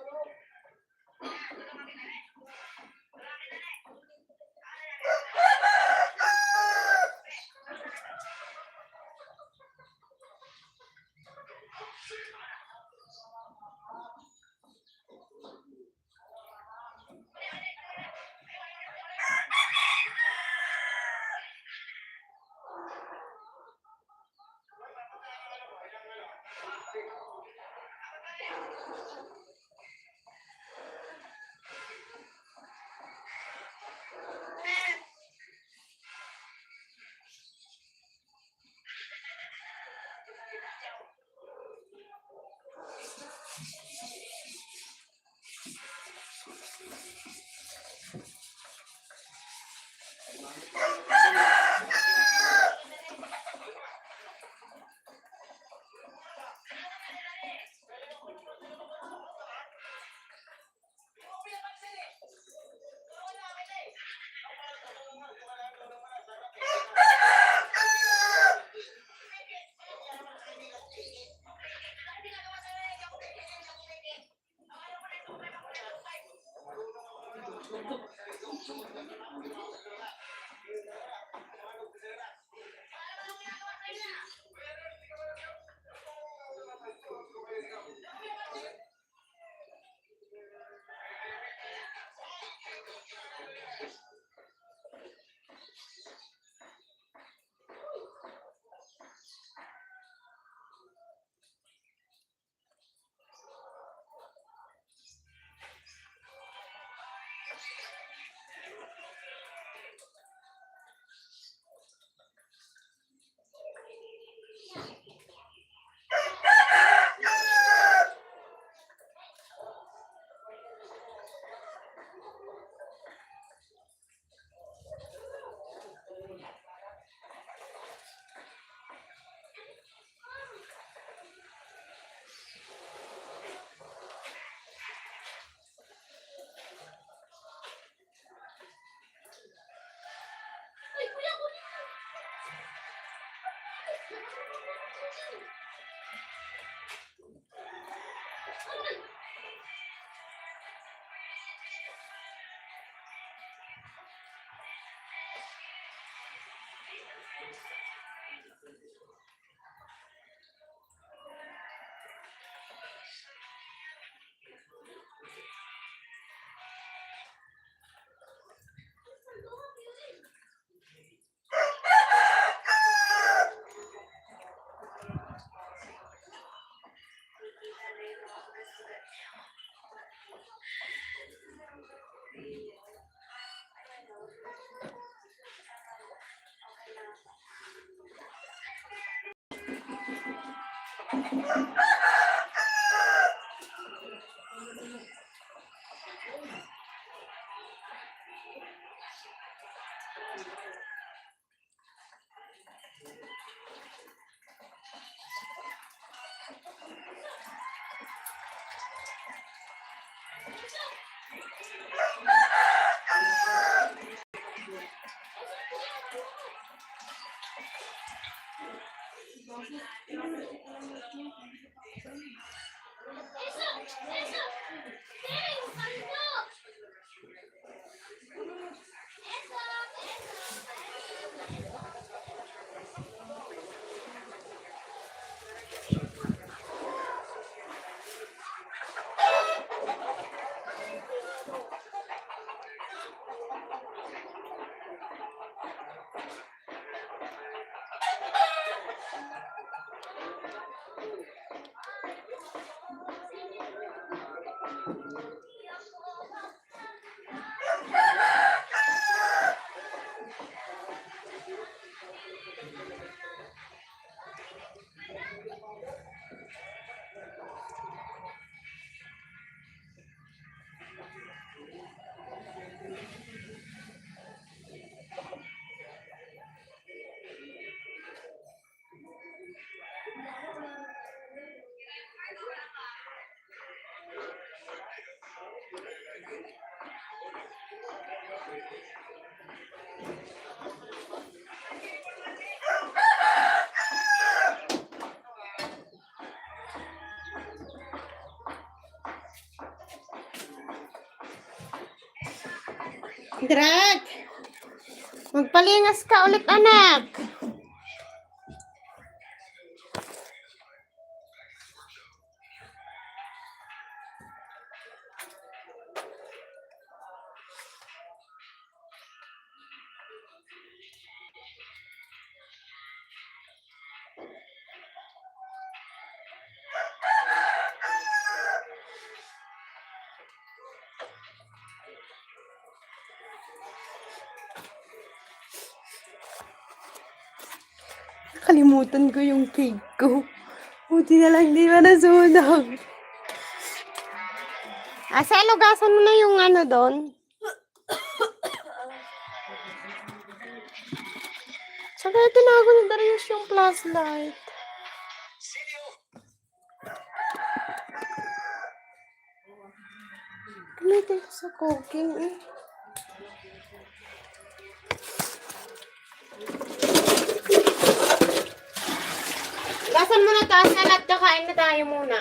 Drag! Magpalingas ka ulit, anak. Kalimutan ko yung cake ko. Buti na lang di ba nasunog. Asa, lugasan mo na yung ano doon. Saka tinago ni Darius yung flashlight. Gamitin ko sa cooking eh. Gasan mo na taas na lahat, kakain na tayo muna.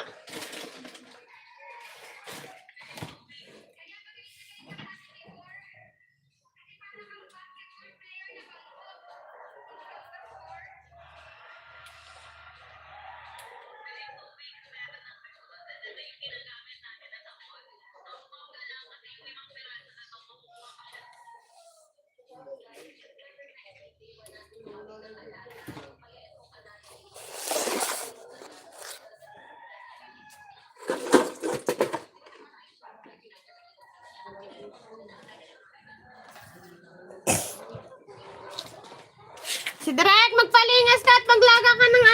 Si Drek, magpalingas ka at maglaga ka ng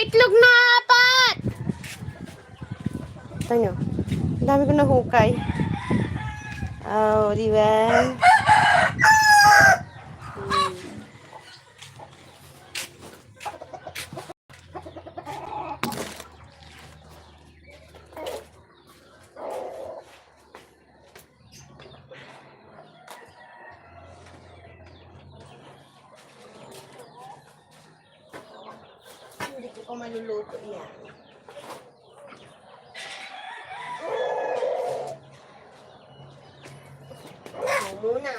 itlog na 4. Ito nyo. Ang dami ko nahukay. Oh, di ba? Hindi ko pa maluluto yan. Muna.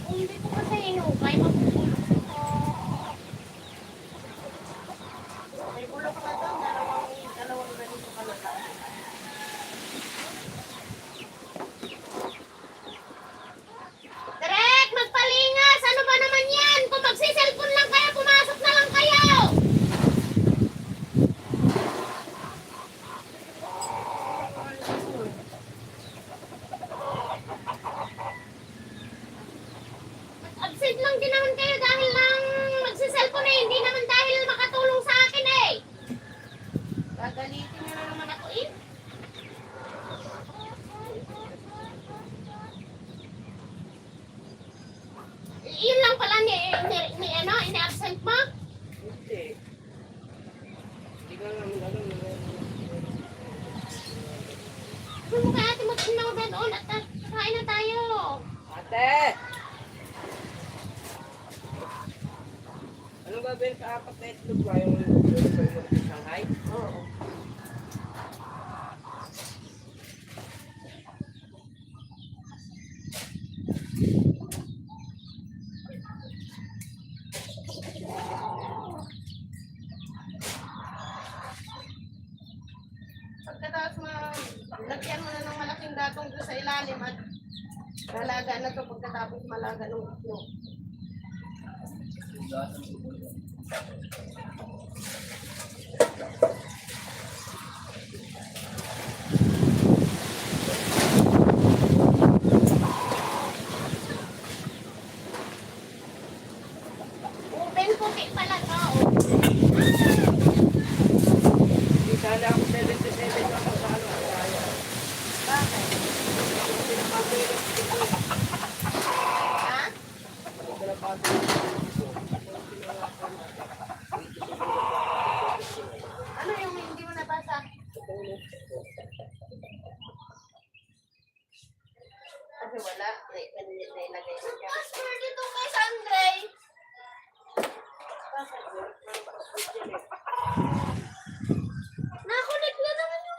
Hindi ko kasi inukay.
May bulok na to. Dalawang ganito kalata.
Direk, magpalingas! Ano ba naman yan? Kung magsiselfon lang kayo, pumasok na lang kayo! Absent lang din naman kayo dahil lang magsiselfon eh. Hindi naman dahil makatulong sa akin eh. Gagalitin nyo na naman ako eh. Yun lang pala ini-absent mo?
Hindi. Hindi ka namin alam.
Kung mo kaya ate mo na doon at kain na tayo.
Ate! Ano ba Ben sa 4 na itlog ba yung Shanghai?
Oo. Pagkatapos lagyan mo na ng malaking gatong doon sa ilalim at lalaga na to pagkatapos malaga ng itlog.
Open puti pala to.
Hindi sana ako 77 ako sa ano.
Bakit?
Kasi nakapirap ko
Ano yung hindi mo nabasa?
Kasi wala. Nailagay ko siya.
Master dito kay Sandre. Nakulik na naman yung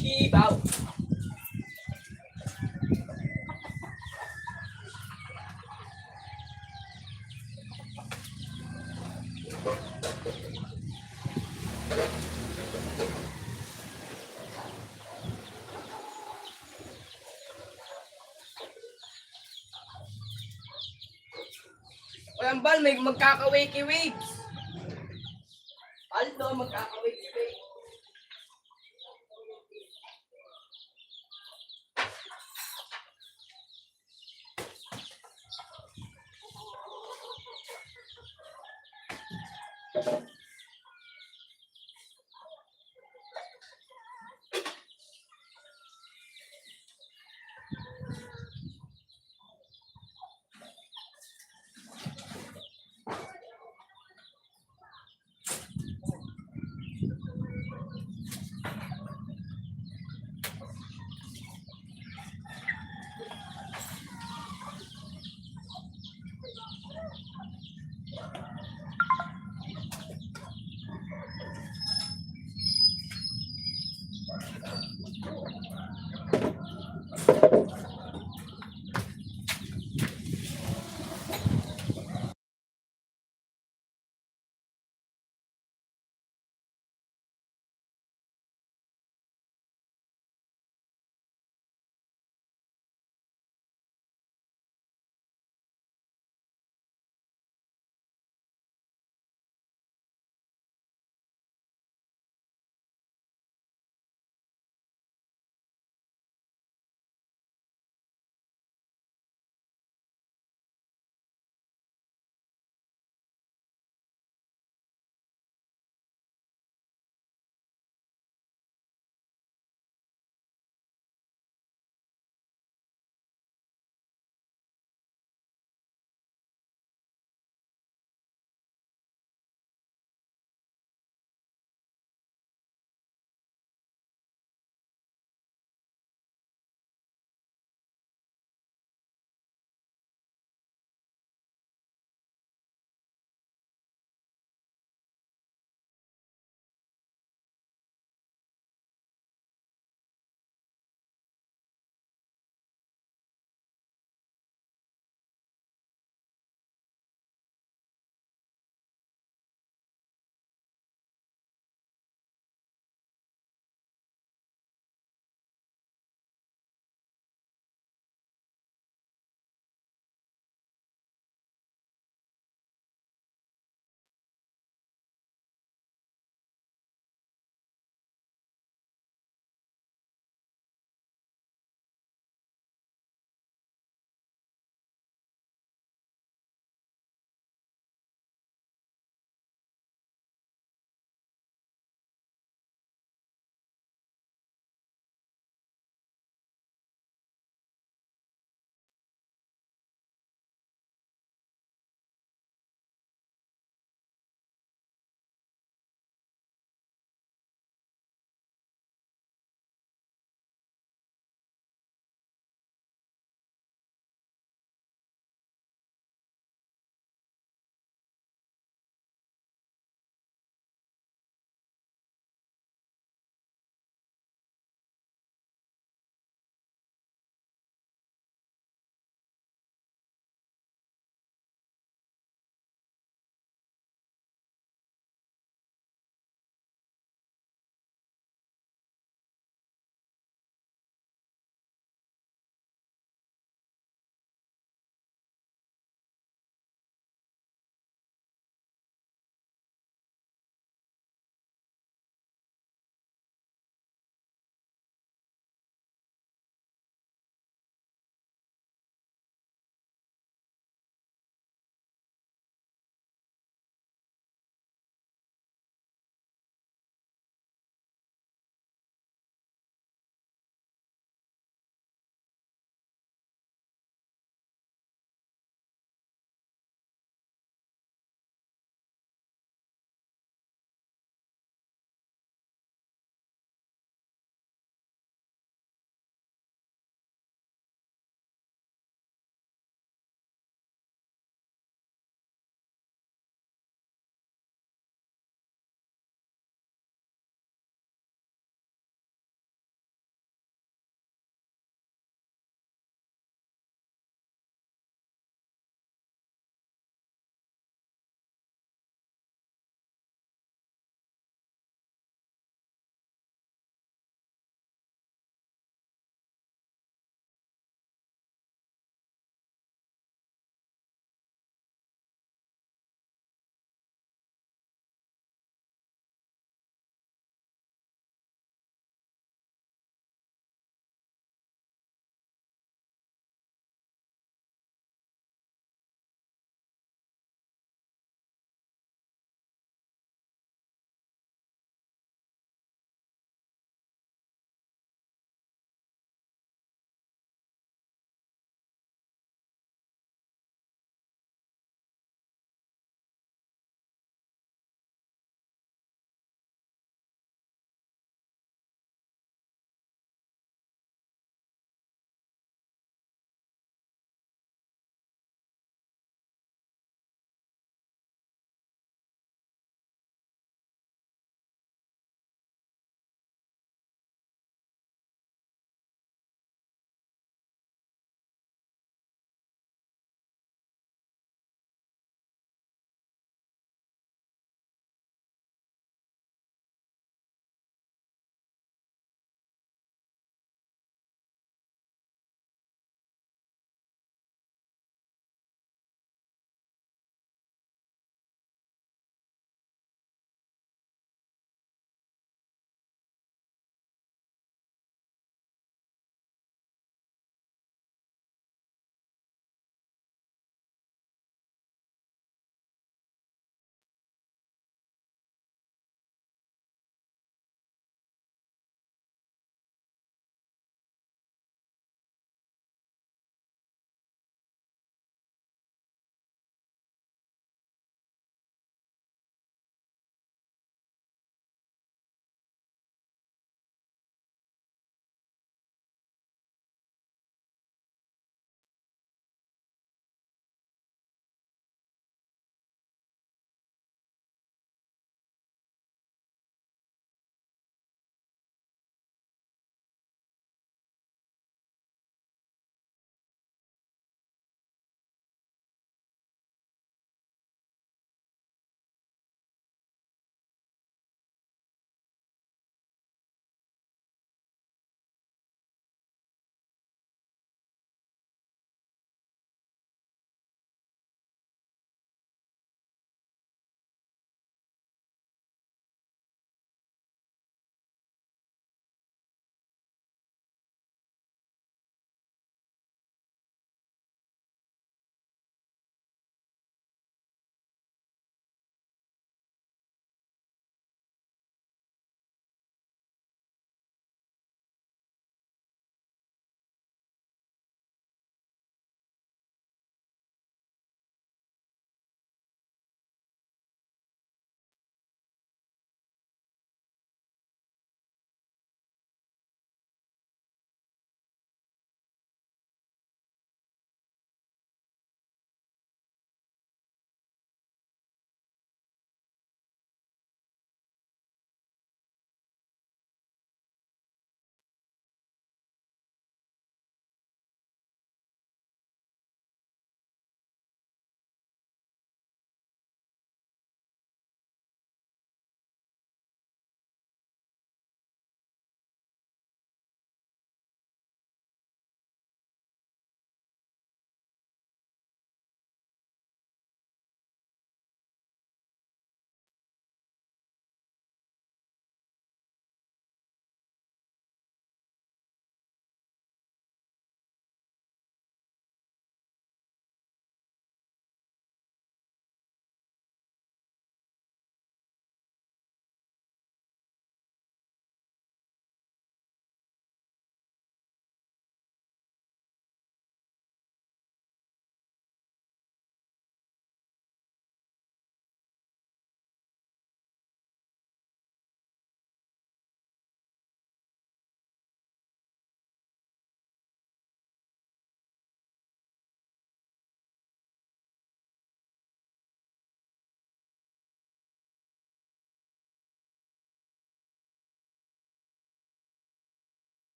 Shibaw. Walang bal, may magkaka-wakey waves. Aldo, magkaka-wakey waves.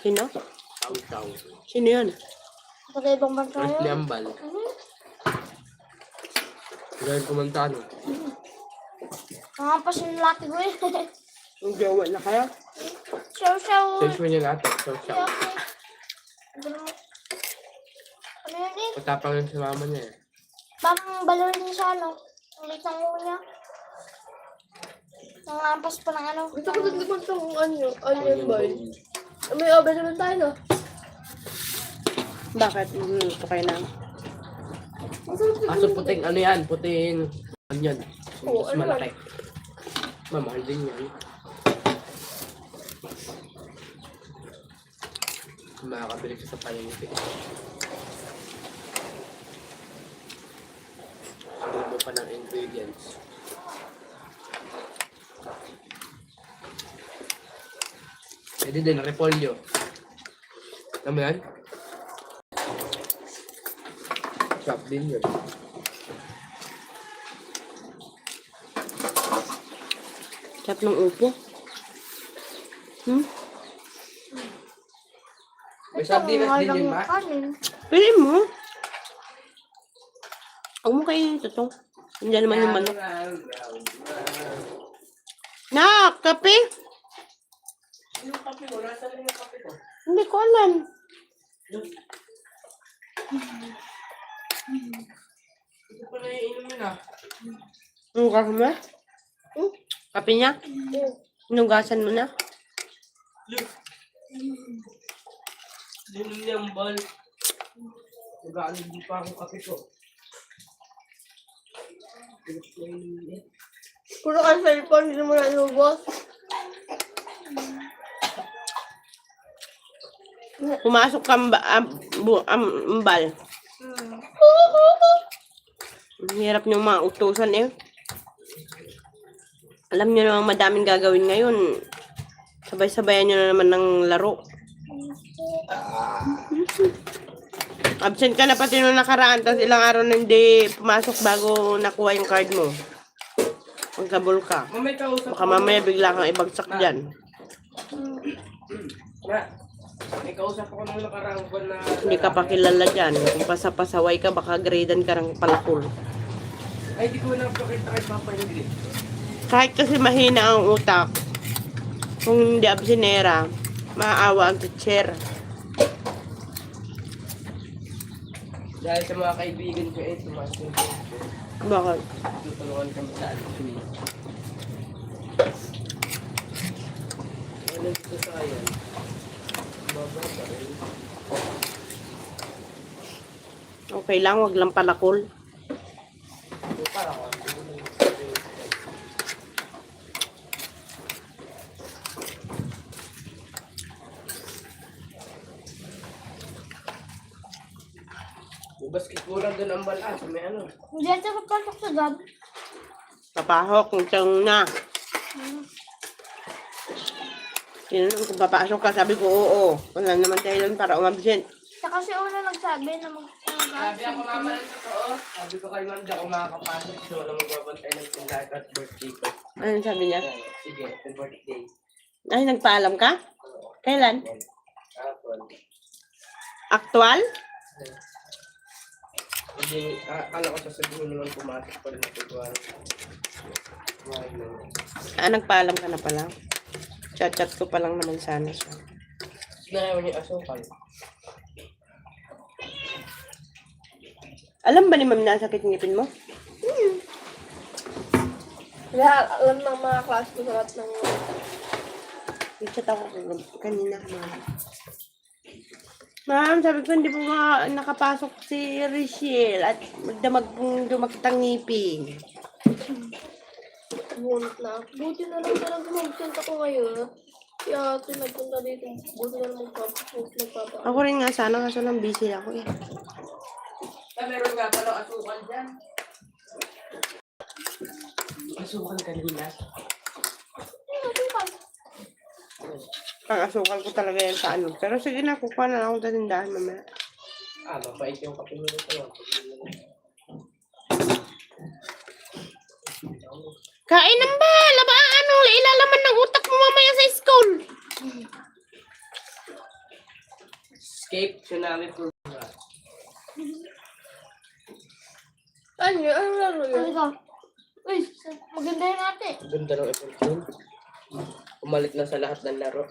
Sino?
Taw-taw.
Sino yun?
Pagka ibang bansa
Wesley
yun.
Ambal. Dahil kumanta no.
Nakapas yung laki ko eh.
Ang jowa na kaya?
Siyaw-siyaw.
Search mo niya lahat. Search
Okay,
siya.
okay. Ano yun eh?
Matapang yun sa mama niya eh.
Parang balon din siya, no? Ang liit ng ulo niya. Nangampas pa ng ano.
Gusto ko din naman itong onion boy. May oven naman tayo, no? Bakit? Ito kayo na.
Aso puting ano yan? Puting onion.
Oo,
Mas
ano
malaki. Mamahal din yan. Makakabili ka sa palengke. Alam mo pa ng ingredients. Pwede din, repolyo. Alam mo yan? Chop din yun.
Chat ng upo.
May sardinas din yun, ma?
Kanin.
Pili mo. Huwag mo kainin ito to. Hindi naman yung manok. Nak, kape?
Yung kape mo, nasa rin yung kape ko.
Hindi ko alam.
Ito pa na iinom yun ah.
Inugasan mo na? Kape niya? Inugasan mo na?
Inom niya ang bal. Nag-aalig din pa akong kape ko.
Puro ka cellphone, hindi mo na inubos. Pumasok ka ambal. Ang hirap niyong mga utusan eh. Alam niyo naman madaming gagawin ngayon. Sabay-sabayan niyo na naman ng laro. Absent ka na pati nung nakaraan, tapos ilang araw na hindi pumasok bago nakuha yung card mo. Magkabol ka.
May kausap
Baka mamaya bigla kang ibagsak dyan.
Na, may kausap ako nung nakaraang buwan na...
Hindi ka pa kilala dyan. Kung pasapasaway ka, baka gradean ka ng palakol.
Ay, di ko na pakita kay Papa Ingrid.
Kahit kasi mahina ang utak, kung hindi absinera, maaawa ang teacher.
Dahil sa mga kaibigan ko eh, tumasok ko.
Bakit?
Tutulungan kami sa alcohol. Ano dito sa ayan? Baba pa rin.
Okay lang, wag lang palakol.
Ito para ko. Yung basketball doon ang balas. May ano.
Hindi ito papasok sa job.
Papahok, kung siyang na. Tinanong kung papasok ka, sabi ko oo. Wala naman tayo lang para umabsent.
Siya kasi una nagsabi na
Sabi ako mama ng totoo. Sabi ko kay ma'am, di ako makakapasok kasi walang magbabantay ng tindahan at birthday ko.
Ano sabi niya?
Sige, happy birthday.
Ay, nagpaalam ka? Kailan?
Apple.
Aktual?
Hindi, akala ko sasabihin naman pumasok pa rin ako doon.
Ah, nagpaalam ka na pala. Chat-chat ko pa lang naman sana siya.
Sinayaw niya asukal.
Alam ba ni ma'am na sakit ngipin mo?
Lahat, alam ng mga class ko sa lahat ng...
Nag-chat ako kanina. Ma'am, sabi ko hindi po nakapasok si Richelle at magdamag pong dumakitang ngipin.
Bunot na. Buti na lang talaga mag-send ako ngayon. Kaya ito nagpunta dito. Buti na lang magpapa.
Ako rin nga sana kaso lang busy ako eh.
Meron nga pala asukal dyan. Asukal kanina.
Ang asukal ko talaga yan sa ano. Pero sige na, kukuha na lang akong tatindahan mamaya.
Mapait yung kape mo nito.
Kain ng bala ba? Anong ilalaman ng utak mo mamaya sa school?
Escape Tsunami for
Ano yun? Ano laro yun?
Ano ka? Uy, maganda yung ate.
Ganda ng effort yun. Umalit na sa lahat ng laro.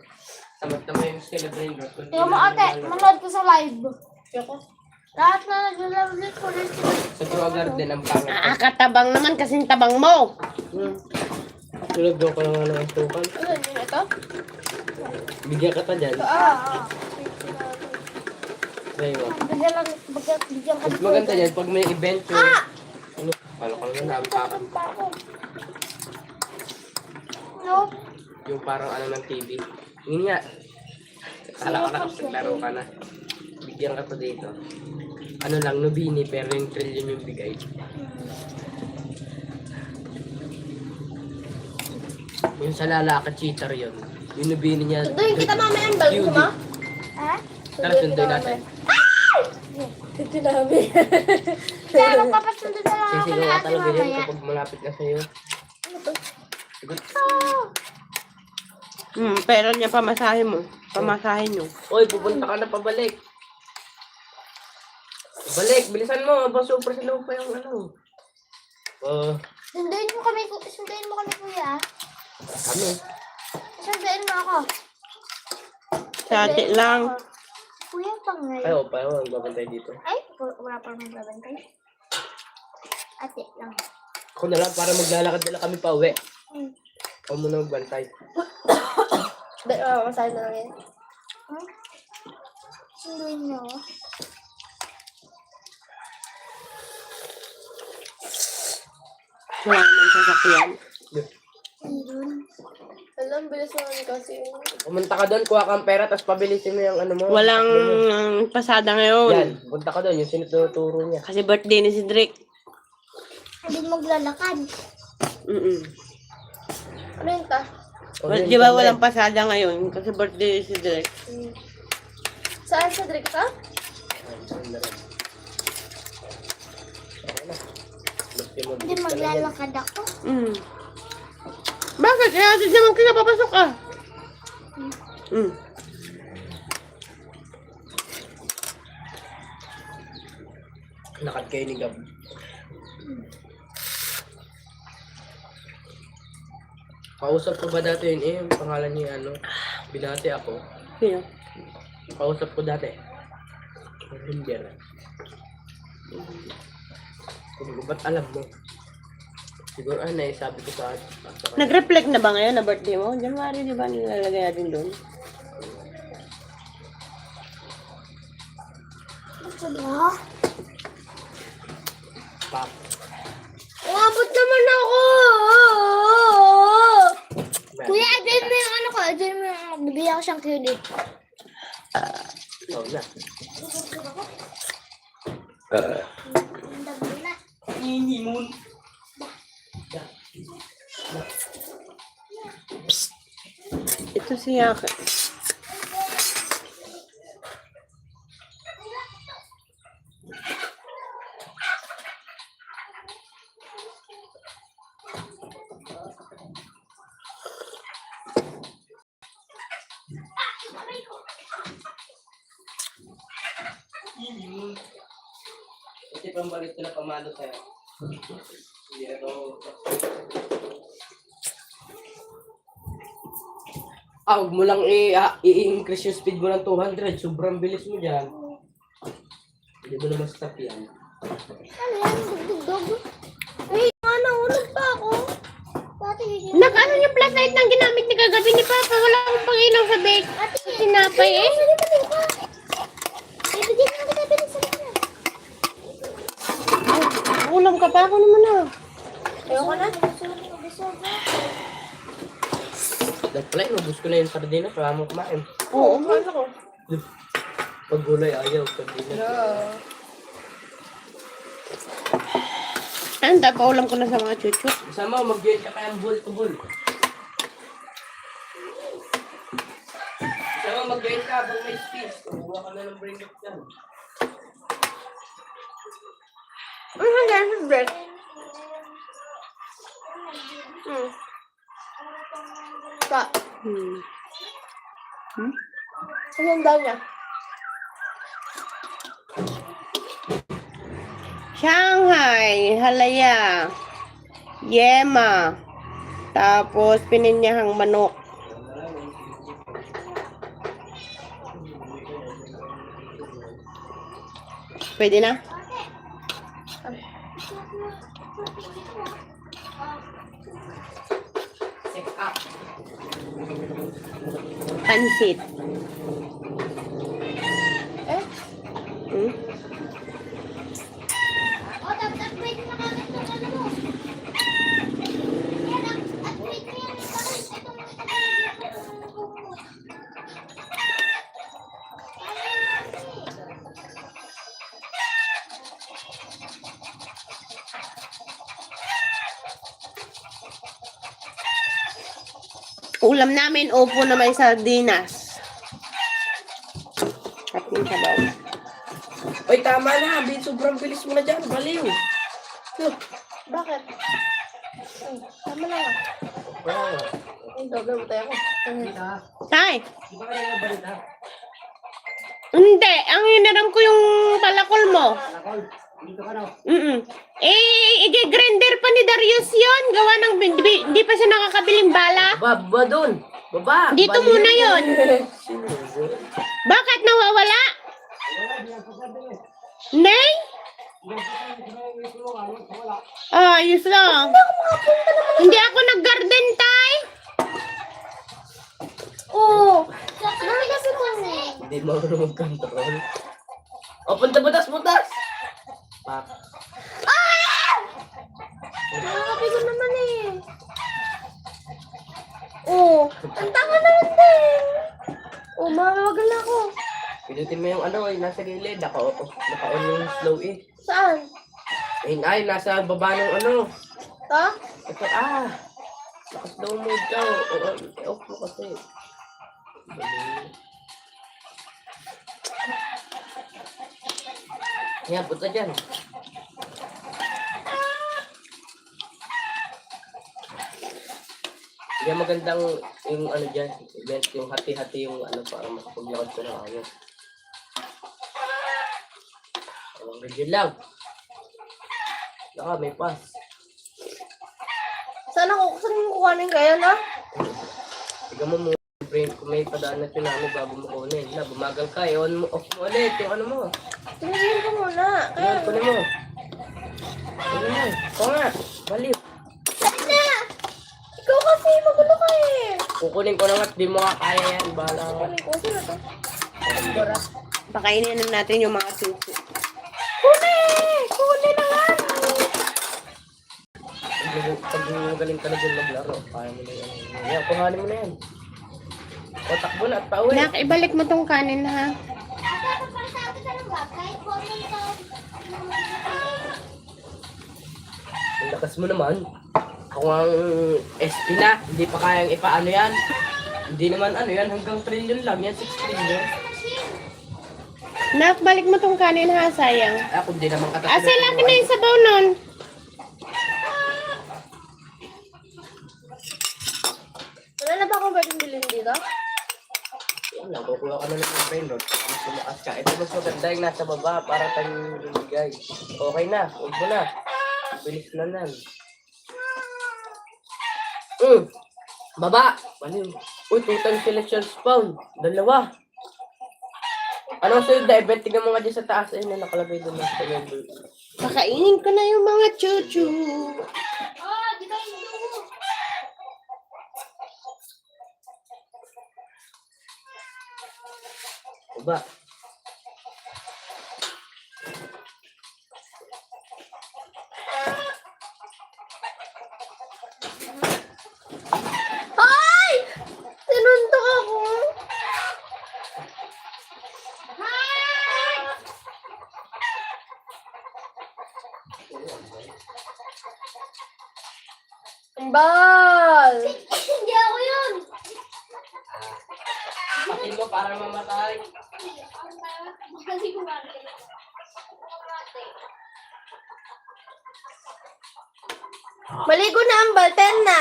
Tama-tama yung skill of brain rot.
Tingnan mo ate, manood ka sa live. Lahat na naglalaro dito ko rin sila.
Sa True Garden ang pangit.
Katabang naman kasing tabang mo.
Tulog daw ko lang ng antukan.
Ano yun ito?
Bigyan ka pa dyan. Try mo.
Bigyan ka
Mas maganda yan pag may event yung... Ano? Paano ka naman naampakan?
No?
Yung parang ano ng TV. Yun nga. Kala ka na naglaro ka na. Bigyan ka pa dito. Ano lang, nubini pero yung trillion yung bigay. Yung sa lalaka cheater yun. Yung nubini niya.
Sunduin kita mamaya ang balko mo. Ha?
Tara, sunduin natin.
Ito namin. Kaya magpapasundo na lang ako
Sisigaw
na
ka
ate
talaga yun
mamaya.
kapag malapit na sa'yo. Sigot.
Pero niya pamasahe mo. Pamasahe nyo.
Oy, pupunta ka na pabalik. Balik, bilisan mo. Aba, super slow pa yung ano.
Sunduin mo kami kuya.
Kami.
Sunduin mo ako.
Sa ate lang.
Kuya, pangay.
Ay, pa ako. Magbabantay dito.
Ay, wala pa naman babantay. Ate lang.
Ako na lang para maglalakad nila kami pa uwi. Ako muna magbantay.
Masaya na lang yan. Sunduin niyo ako.
Wala naman sasakyan.
Meron. Alam, bilis naman kasi.
Pumunta ka doon, kuha kang pera, tapos pabilisin mo yung ano mo.
Walang pasada ngayon.
Yan, punta ka doon, yung sinuturo niya.
Kasi birthday ni si Drake.
Hindi maglalakad. Ano yun ka?
Di ba walang pasada ngayon? Kasi birthday ni si Drake.
Saan sa Drake ka? Hindi maglalakad ako.
Bakit? Kaya di naman kaya papasok ka.
Lakad kayo ni Gab. Kausap ko ba dati yun yung pangalan niya ano? Binati ako.
Sino?
Kausap ko dati. Hindi. Ba't alam mo? Siguro sabi ko sa
Nag-reflect na ba ngayon na birthday mo? January, di ba nilalagay natin doon?
Gusto ba?
Pap.
Umabot naman ako! Kuya, adyan mo yung ano ko. Adyan mo yung magbibigay ako siyang credit.
Oo na. Inimon.
Ito si Yaka.
Inimon. Kasi pambalik ko na pamalo sa'yo. Hindi na to. Huwag mo lang i-increase yung speed mo ng 200. Sobrang bilis mo dyan. Hindi mo naman stop yan.
Ano yan? Dugdug. Ay, nahulog pa ako.
Nakano yung flashlight nang ginamit ni kagabi ni Papa? Wala akong pangilang sa bag. Sinapay eh.
Ibigyan na kita pinagsabi na.
Ulam ka pa ako naman ah.
Ayoko na.
Dahil pala, inubos ko na yung sardinas. Wala mong kumain.
Oo, ano ko?
Pag gulay, ayaw. Sardinas.
Anda, paulam ko na sa mga chuchu.
Sama, mag-join ka kayang bull to bull. Sama, mag-join ka habang may space. Kuha ka na ng brain up dyan.
Ano handa yung bread?
Pa.
Hmm.
Anong daw niya?
Shanghai, halaya, yema, tapos pininyahang manok. Pwede na?
Set up.
Pansit. Hmm?
O, upgrade mo na kagad itong ano mo. Yan, upgrade mo yan. Itong
Ulam namin, opo na may sardinas. At yung sabaw.
Oy, tama na. Sobrang bilis mo na dyan. Baliw. Look.
Bakit? Ay, tama na nga.
Wow.
Ay, doble mo tayo ako.
Tay,
Di ba kanina balita?
hindi. Ang hiniram ko yung palakol mo.
Nakol. Dito ka na.
I-grinder pa ni Darius yun. Gawa ng, di pa siya nakakabiling bala.
Baba dun. Baba.
Dito
Baliw.
muna yun.
Sinuso.
Bakit nawawala? Nay? Ayos lang. Hindi ako nag-garden, tay.
Oo.
Sabi kasi mo
Hindi marunong mag-control. O, punta butas. Pak.
Nakakapi ko naman eh. Oo. Ang tanga naman din. Oo, mawagal na ako.
Pinutin mo yung ano, nasa gilid. Naka-on yung slow eh.
Saan?
Ay, nasa baba ng ano.
To?
Ito, naka-slow mode ka. Off mo kasi. Yan, punta dyan. Yan, magandang yung ano dyan, event, yung hati-hati yung ano para makapaglakad ko ng ayos. Ang ganyan lang. May pass.
Saan mo kukuhanin kayo, no?
Tiga mo muna, friend, kung may padaan na tsunami bago mo kunin. Na, bumagal ka, on mo, off mo ulit, yung ano mo.
Tingnan ko muna.
Yan, kunin mo. Kunin mo. Oo nga, baliw.
Saan na? Ikaw kasi, magulo ka eh.
Kukunin ko na nga, di mo nga kaya yan, bahala ka.
Kunin ko, sino to?
Pakainin na natin yung mga suso.
Kunin na nga.
Pag magaling ka na dyan maglaro, kaya mo na yan. Yan, kuhanin mo na yan. O, takbo na at pauwi.
Nak, ibalik mo tong kanin, ha?
Ate, para sa akin lang ba? Kahit po ka.
Ang lakas mo naman. Ako ang SP na, hindi pa kayang ipaano yan. Hindi naman ano yan, hanggang trillion lang yan, 6 trillion.
Nak, balik mo tong kanin, ha? Sayang.
Kung di naman katatulad.
Asa, laki na yung sabaw nun.
Wala na ba akong pwedeng bilhin dito?
Wala, kukuha ka na lang ng brain rot. Tumakas ka. Ito mas maganda yung nasa baba para tayong bibigay. Okay na, huwag mo na. Bilis na nan. Baba! Baliw. Uy, total selection spawn. 2. Ano sa'yo, David? Tingnan mo nga dyan sa taas. Ayun na nakalagay doon na sa member.
Pakainin ko na yung mga chuchu.
Di ba yung dugo?
Baba.
Ay! Tinuntok ako. Bal!
Hindi ako yun.
Patin mo para mamatay.
Kasi kumari.
Maligo na ang balten na.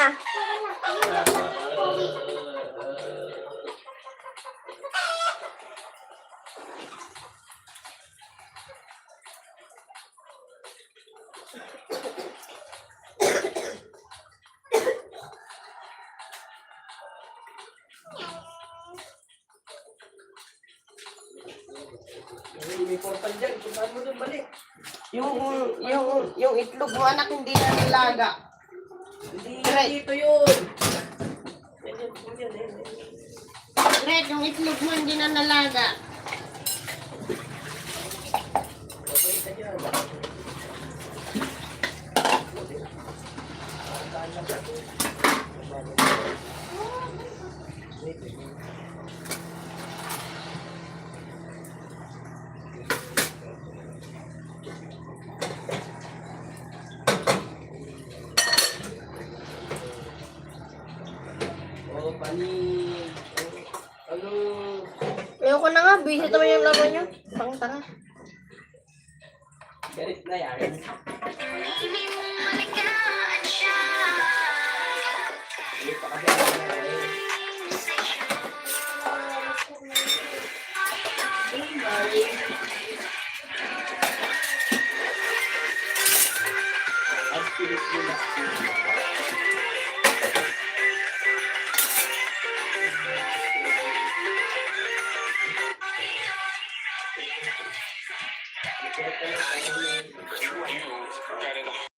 May portal dyan. Puntaan mo doon, balik.
Yung itlog mo anak hindi na nalaga.
Hindi dito yun.
Red, yung itlog mo hindi na nalaga.
Babalik ka dyan. Oh, panig. Ano?
Ayoko na nga, busy naman yung laro niyo. Pang tanga.
Galit na yan. Galit pa kasi ako na ngayon. Ang pilit nila.
For you, that in